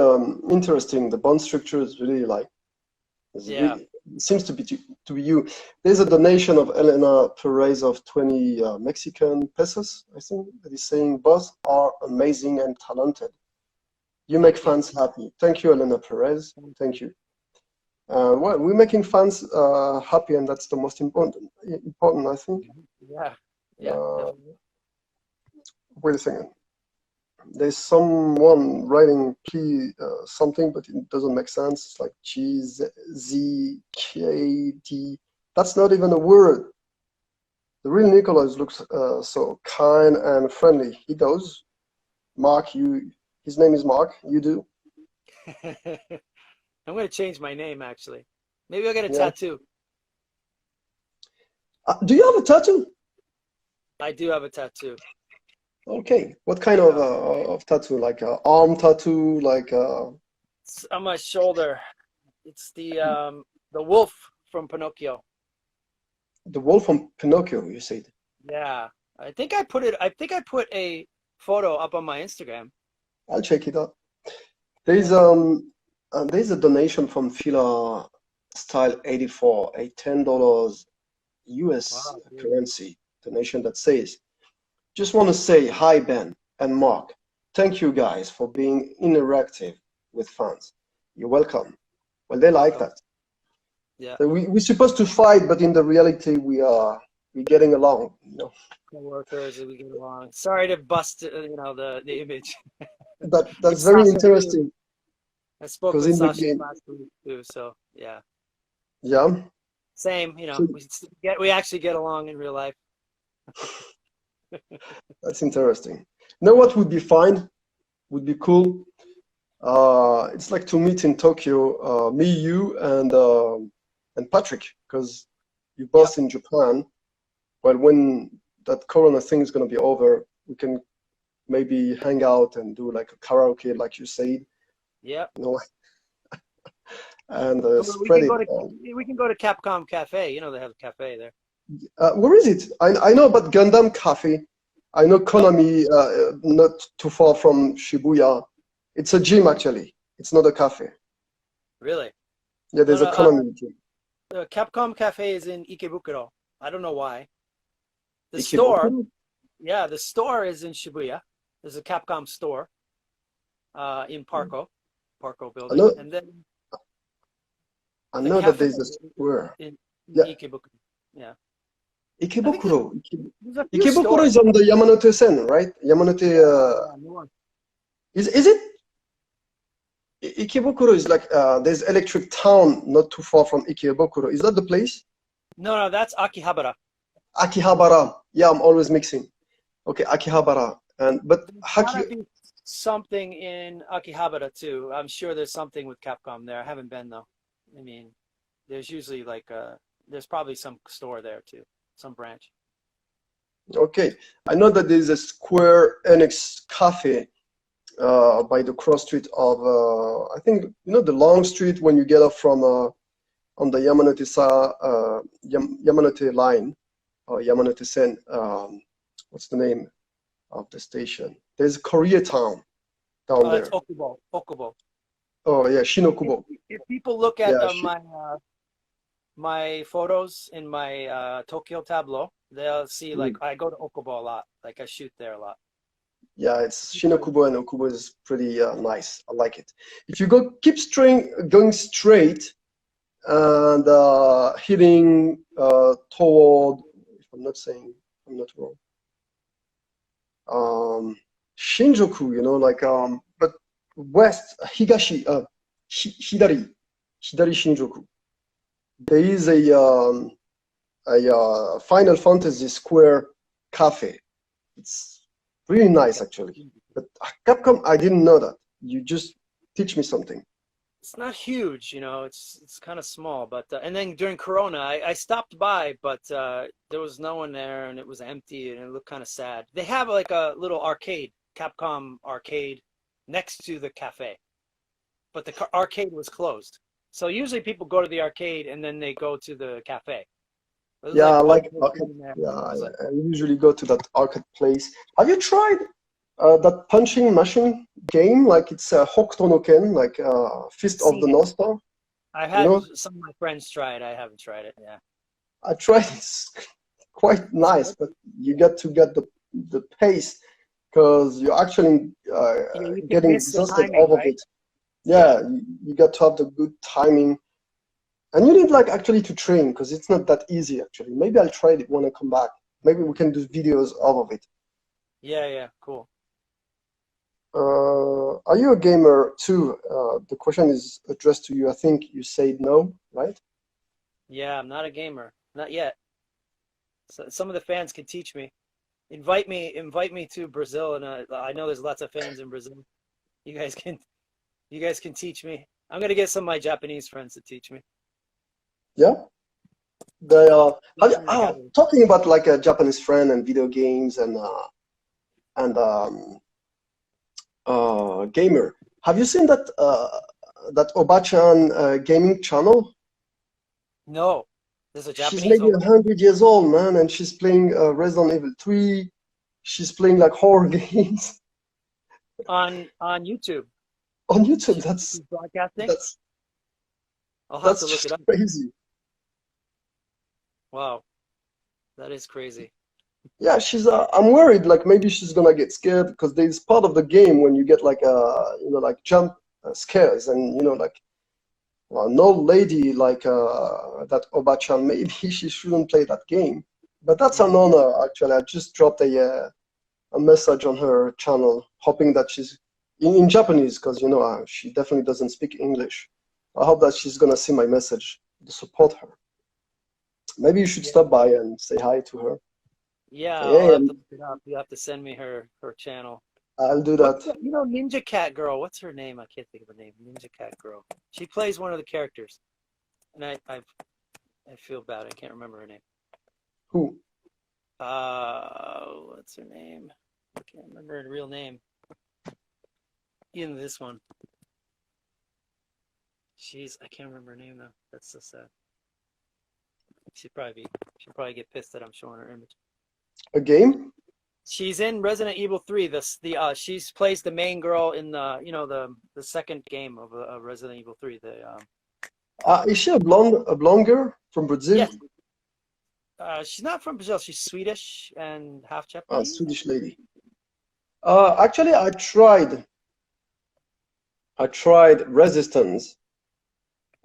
S1: interesting. The bond structure is really really, it seems to be you. There's a donation of Elena Perez of 20 Mexican pesos, I think, that is saying both are amazing and talented. You make fans happy. Thank you, Elena Perez. Thank you. Well, we're making fans happy, and that's the most important, I think.
S2: Yeah.
S1: Wait a second. There's someone writing something, but it doesn't make sense. It's like GZKD. That's not even a word. The real Nicholas looks so kind and friendly. He does. Mark, his name is Mark. You do.
S2: I'm going to change my name, actually. Maybe I'll get a tattoo.
S1: Do you have a tattoo?
S2: I do have a tattoo.
S1: Okay. What kind of tattoo? Like an arm tattoo?
S2: It's on my shoulder. It's the wolf from Pinocchio.
S1: The wolf from Pinocchio, you said?
S2: Yeah. I think I put a photo up on my Instagram.
S1: I'll check it out. There's a donation from Fila Style 84, a $10 US currency donation that says, just want to say hi, Ben and Mark. Thank you guys for being interactive with fans. you're welcome. Well, they like
S2: Welcome.
S1: that.
S2: Yeah.
S1: So we're supposed to fight, but in the reality, we're getting along. You know,
S2: Co-workers, we get along. Sorry to bust, the image.
S1: that's
S2: It's
S1: very
S2: Sasha too.
S1: interesting
S2: I spoke
S1: because
S2: with
S1: in the
S2: Sasha
S1: game,
S2: last week too, so yeah.
S1: yeah.
S2: Same,
S1: So
S2: we actually get along in real life.
S1: that's interesting. You know what would be fine? Would be cool. It's like to meet in Tokyo, me, you, and Patrick, because you're
S2: Yep.
S1: both in Japan. Well, when that Corona thing is gonna be over, we can maybe hang out and do like a karaoke, like you said,
S2: Yep.
S1: you know, and
S2: Or we
S1: spread
S2: can
S1: it.
S2: go to Capcom Cafe. You know they have a cafe there.
S1: Where is it? I know about Gundam Cafe. I know
S2: Oh,
S1: Konami, not too far from Shibuya. It's a gym actually. It's not a cafe.
S2: really?
S1: Yeah,
S2: No,
S1: there's
S2: no.
S1: a Konami gym.
S2: The Capcom Cafe is in Ikebukuro. I don't know why. The store,
S1: Ikebukuro?
S2: yeah, the store is in Shibuya. There's a Capcom store in Parco
S1: I
S2: building,
S1: know,
S2: and then
S1: I
S2: the
S1: know that
S2: cafe
S1: there's a square.
S2: in
S1: Yeah,
S2: Ikebukuro. Yeah, I think
S1: Ikebukuro.
S2: there's a few
S1: Ikebukuro
S2: stores.
S1: is on the Yamanote Sen, right? Yamanote,
S2: Yeah, yeah, more.
S1: is it? Ikebukuro is like, there's Electric Town not too far from Ikebukuro. Is that the place?
S2: No, no, that's Akihabara.
S1: Akihabara. Yeah, I'm always mixing. Okay, Akihabara. But
S2: There's
S1: Haki,
S2: gotta be something in Akihabara too. I'm sure there's something with Capcom there. I haven't been though. I mean, there's usually there's probably some store there too, some branch.
S1: okay. I know that there's a Square Enix cafe by the cross street of, I think, the long street when you get off from on the Yamanote line or Yamanote Sen. What's the name of the station? There's Koreatown down
S2: Oh, that's
S1: there.
S2: Okubo. Okubo.
S1: Oh yeah,
S2: If,
S1: Shinokubo.
S2: if people look at
S1: Yeah,
S2: my photos in my Tokyo tableau, they'll see like
S1: mm,
S2: I go to Okubo a lot. Like I shoot there a lot.
S1: yeah. It's Shinokubo and Okubo is pretty nice. I like it. If you keep going straight and heading toward, if I'm not wrong, Shinjuku, but west, Hidari Shinjuku. There is a Final Fantasy Square cafe. It's really nice actually. But Capcom, I didn't know that. You just teach me something.
S2: It's not huge, it's kind of small, but and then during Corona, I stopped by, but there was no one there and it was empty and it looked kind of sad. They have like a little arcade, Capcom arcade next to the cafe, but the arcade was closed. So usually people go to the arcade and then they go to the cafe. It was
S1: Yeah, I
S2: like
S1: like
S2: poker
S1: arcade.
S2: in there.
S1: Yeah,
S2: It was like,
S1: I usually go to that arcade place. Have you tried that punching machine game? Like it's Hokuto no Ken, like
S2: I've
S1: Fist of the
S2: seen it.
S1: North Star.
S2: I've
S1: You
S2: had
S1: know,
S2: some of my friends try it. I haven't tried it. Yeah.
S1: I tried. It's quite
S2: It's
S1: nice,
S2: good.
S1: but you get to get the pace because you're actually
S2: Yeah, you can
S1: getting
S2: miss the
S1: exhausted
S2: timing,
S1: off of
S2: right?
S1: it.
S2: Yeah.
S1: Yeah, you got to have the good timing, and you need like actually to train because it's not that easy actually. Maybe I'll try it when I come back. Maybe we can do videos off of it.
S2: Yeah, yeah, cool.
S1: Are you a gamer too? The question is addressed to you. I think you said no, right?
S2: Yeah, I'm not a gamer. Not yet. So some of the fans can teach me. Invite me to Brazil, and I know there's lots of fans in Brazil. You guys can, you guys can teach me. I'm gonna get some of my Japanese friends to teach me.
S1: Yeah. They are.
S2: I got
S1: Talking about like a Japanese friend and video games and gamer. Have you seen that Obachan gaming channel?
S2: no. There's a
S1: She's
S2: Japanese
S1: maybe
S2: over
S1: 100 years old, man, and she's playing Resident Evil 3. She's playing like horror games
S2: on YouTube.
S1: on YouTube.
S2: She's broadcasting.
S1: That's
S2: I'll have
S1: that's
S2: to look it
S1: just
S2: up.
S1: crazy.
S2: Wow, that is crazy.
S1: Yeah, she's. I'm worried. Like maybe she's gonna get scared because there's part of the game when you get like like jump scares, and like, well, an old lady like that Obachan, maybe she shouldn't play that game. But that's an honor, actually. I just dropped a message on her channel, hoping that she's in Japanese, because she definitely doesn't speak English. I hope that she's gonna see my message to support her. Maybe you should stop by and say hi to her.
S2: Yeah,
S1: Say,
S2: I'll
S1: hey,
S2: have to look it up. You have to send me her channel.
S1: I'll do
S2: What's
S1: that.
S2: Ninja Cat Girl? What's her name? I can't think of her name. Ninja Cat Girl. She plays one of the characters, and I feel bad. I can't remember her name.
S1: Who?
S2: What's her name? I can't remember her real name. In this one, I can't remember her name though. That's so sad. She'll probably get pissed that I'm showing her image.
S1: A game?
S2: She's in Resident Evil 3. She plays the main girl in the second game of Resident Evil 3.
S1: Is she a blonde girl from Brazil?
S2: Yes. She's not from Brazil. She's Swedish and half Japanese.
S1: Swedish lady. Actually, I tried Resistance,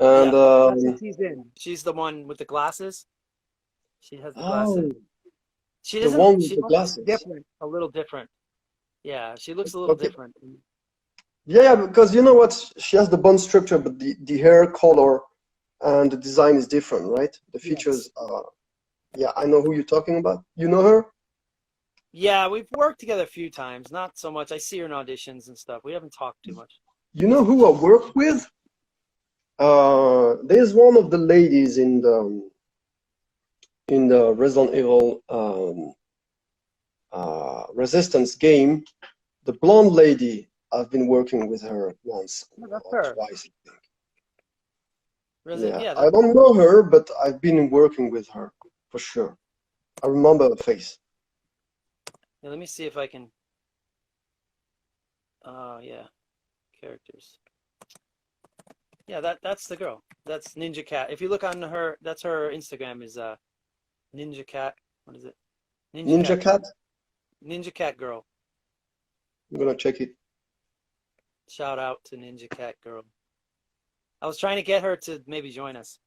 S1: and
S2: that's what she's in. She's the one with the glasses. She has the glasses. She doesn't.
S1: The one with
S2: She
S1: the
S2: looks
S1: glasses.
S2: different, a little different. Yeah, she looks a little different.
S1: Yeah, because you know what? She has the bone structure, but the hair color and the design is different, right? The features. Yeah, I know who you're talking about. You know her?
S2: Yeah, we've worked together a few times. Not so much. I see her in auditions and stuff. We haven't talked too much.
S1: You know who I work with? There's one of the ladies in the Resident Evil Resistance game. The blonde lady. I've been working with her once or twice, I think. I don't know her, but I've been working with her for sure. I remember the face.
S2: Yeah, let me see if I can. Yeah, characters. Yeah, that's the girl. That's Ninja Cat. If you look on her, that's her Instagram is Ninja Cat. What is it?
S1: Ninja Cat?
S2: Ninja Cat Girl.
S1: I'm gonna check it.
S2: Shout out to Ninja Cat Girl. I was trying to get her to maybe join us,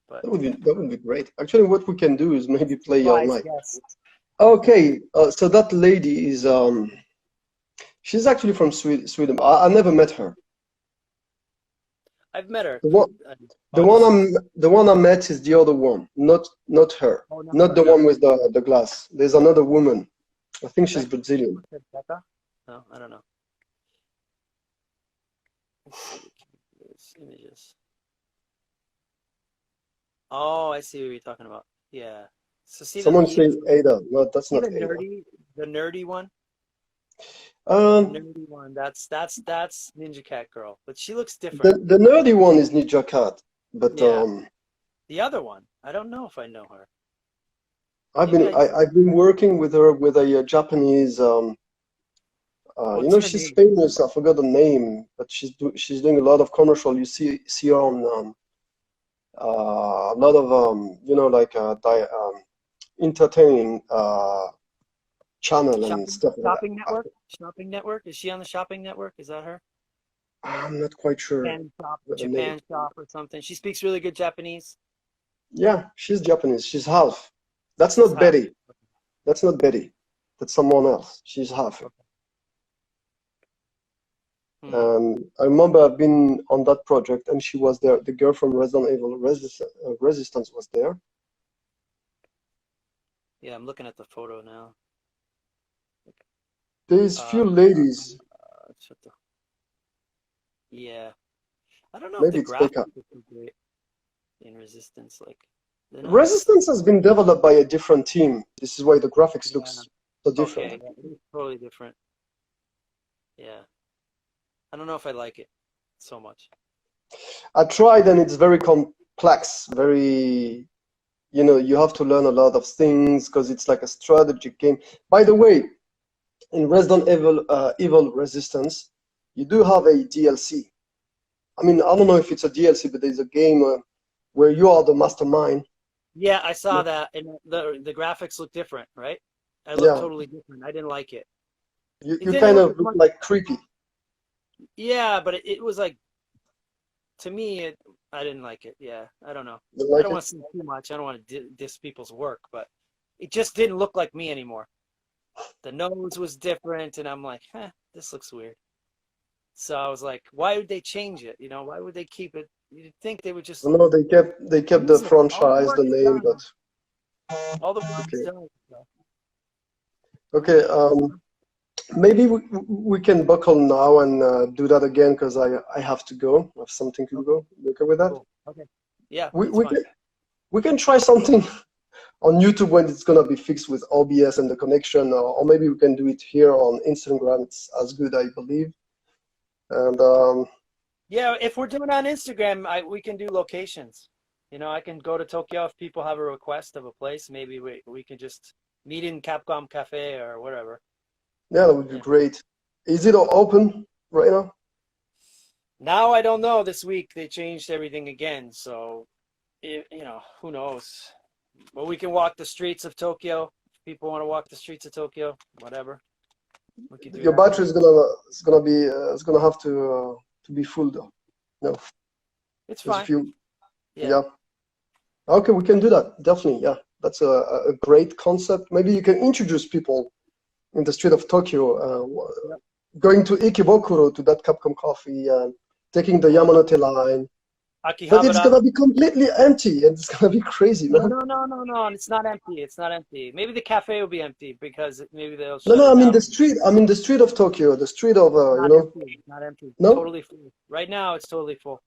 S2: but
S1: that would be great. Actually, what we can do is maybe play all night.
S2: Yes.
S1: Okay, so that lady is she's actually from Sweden. I never met her.
S2: I've met her.
S1: The one I met is the other one, not her, not the one with the glass. There's another woman. I think she's Brazilian.
S2: No, I don't know. Images. Oh, I see what you're talking about. Yeah. So see,
S1: someone say Ada. No, that's not Ada.
S2: The nerdy one.
S1: The
S2: nerdy one. That's Ninja Cat Girl, but she looks different.
S1: The nerdy one is Ninja Cat, but
S2: the other one, I don't know if I know her.
S1: I've been working with her with a Japanese. She's famous. I forgot the name, but she's doing a lot of commercial. You see her on a lot of entertaining channel and stuff.
S2: Shopping Network. Shopping Network. Is she on the Shopping Network? Is that her?
S1: I'm not quite sure.
S2: Japan Shop or something. She speaks really good Japanese.
S1: Yeah, she's Japanese. She's half. That's not Betty. That's not Betty. That's someone else. She's half. I remember I've been on that project, and she was there. The girl from Resident Evil Resistance was there.
S2: Yeah, I'm looking at the photo now.
S1: There's few ladies.
S2: Yeah, I don't know
S1: Maybe
S2: if the graphics are great in Resistance.
S1: Resistance has been developed by a different team. This is why the graphics looks so different.
S2: Okay, it's totally different. Yeah, I don't know if I like it so much.
S1: I tried, and it's very complex. Very, you have to learn a lot of things because it's like a strategic game. By the way, in Resident Evil Resistance, you do have a DLC. I mean, I don't know if it's a DLC, but there's a game where you are the mastermind.
S2: Yeah, I saw that, and the graphics look different, right? It looked totally different. I didn't like it.
S1: You kind of look like creepy.
S2: Yeah, but it was like, to me, I didn't like it. Yeah, I don't know.
S1: You
S2: I
S1: like
S2: don't
S1: it?
S2: want to say too much. I don't want to diss people's work, but it just didn't look like me anymore. The nose was different, and I'm like, this looks weird. So I was like, why would they change it? You know, why would they keep it? You'd think they would just
S1: No, they kept the
S2: use it. All the
S1: franchise, the
S2: work's
S1: name,
S2: done.
S1: but
S2: All the work's
S1: okay.
S2: done. So
S1: Okay,
S2: moving on.
S1: maybe we can buckle now and do that again because I have to go. I have something to
S2: Okay,
S1: go. You okay with that?
S2: cool. Okay. Yeah,
S1: We
S2: that's
S1: we
S2: fine.
S1: can we can try something on YouTube when it's gonna be fixed with OBS and the connection, or maybe we can do it here on Instagram. It's as good, I believe. And
S2: Yeah, if we're doing it on Instagram, we can do locations. You know, I can go to Tokyo if people have a request of a place. Maybe we can just meet in Capcom Cafe or whatever.
S1: yeah, that would be
S2: Yeah.
S1: great. Is it open right now?
S2: Now I don't know. This week they changed everything again, so you know, who knows? But we can walk the streets of Tokyo. If people want to walk the streets of Tokyo, whatever, we could do
S1: Your
S2: that.
S1: battery is gonna have to be full though. No,
S2: It's
S1: because
S2: fine.
S1: if you
S2: Yeah.
S1: yeah. Okay, we can do that. Definitely, yeah. That's a great concept. Maybe you can introduce people in the street of Tokyo,
S2: Yep.
S1: going to Ikebukuro to that Capcom Coffee and taking the
S2: Or
S1: Yamanote line. But it's
S2: Akihabara.
S1: gonna be completely empty and it's gonna be crazy,
S2: No,
S1: man.
S2: no, no, no, no. It's not empty. It's not empty. Maybe the cafe will be empty because maybe they'll
S1: No,
S2: shut
S1: no,
S2: it
S1: I mean
S2: down.
S1: the street. I mean the street of Tokyo, the street of
S2: Not empty. Not empty.
S1: no?
S2: Totally full. Right now, it's totally full.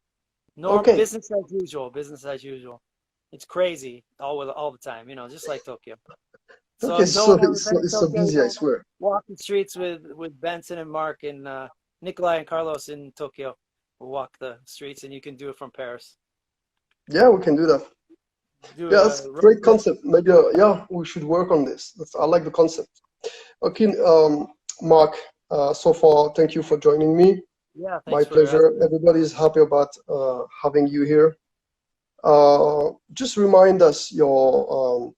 S2: Norm
S1: Okay.
S2: business as usual. Business as usual. It's crazy all the time. You know, just like Tokyo. So
S1: Okay,
S2: if no
S1: so
S2: one ever
S1: it's so,
S2: been in
S1: it's so
S2: Tokyo,
S1: busy, I
S2: you'll
S1: swear.
S2: walk the streets with Benson and Mark and Nikolai and Carlos in Tokyo. We'll walk the streets, and you can do it from Paris.
S1: Yeah, we can do that.
S2: Do
S1: Yeah,
S2: a
S1: that's
S2: road
S1: great
S2: trip.
S1: concept. Maybe yeah, we should work on this. I like the concept. Okay, Mark, so far, thank you for joining me.
S2: Yeah,
S1: My
S2: thanks for
S1: pleasure.
S2: asking me.
S1: Everybody's happy about having you here. Just remind us your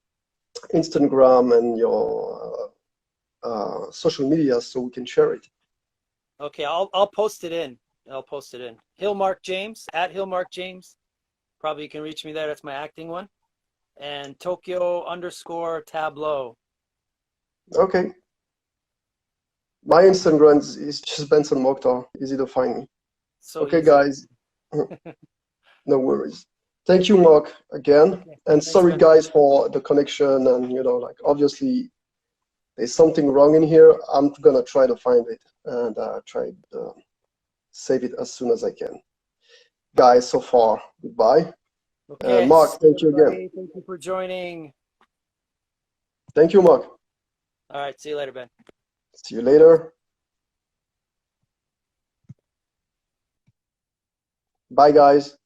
S1: Instagram and your social media so we can share it.
S2: Okay, I'll post it in. I'll post it in. Hillmark James at Hillmark James. Probably you can reach me there. That's my acting one. And Tokyo_Tableau.
S1: Okay. My Instagram is just Benson Mokhtar. Easy to find me.
S2: So
S1: Okay,
S2: easy.
S1: guys. No worries. Thank you, Mark, again.
S2: Okay,
S1: And
S2: thanks,
S1: sorry,
S2: Ben.
S1: guys, for the connection. And, like, obviously, there's something wrong in here. I'm going to try to find it and try to save it as soon as I can. Guys, so far, goodbye.
S2: Okay,
S1: Mark,
S2: see you,
S1: thank you again.
S2: everybody. Thank you for joining.
S1: Thank you, Mark.
S2: All right, see you later, Ben.
S1: See you later. Bye, guys.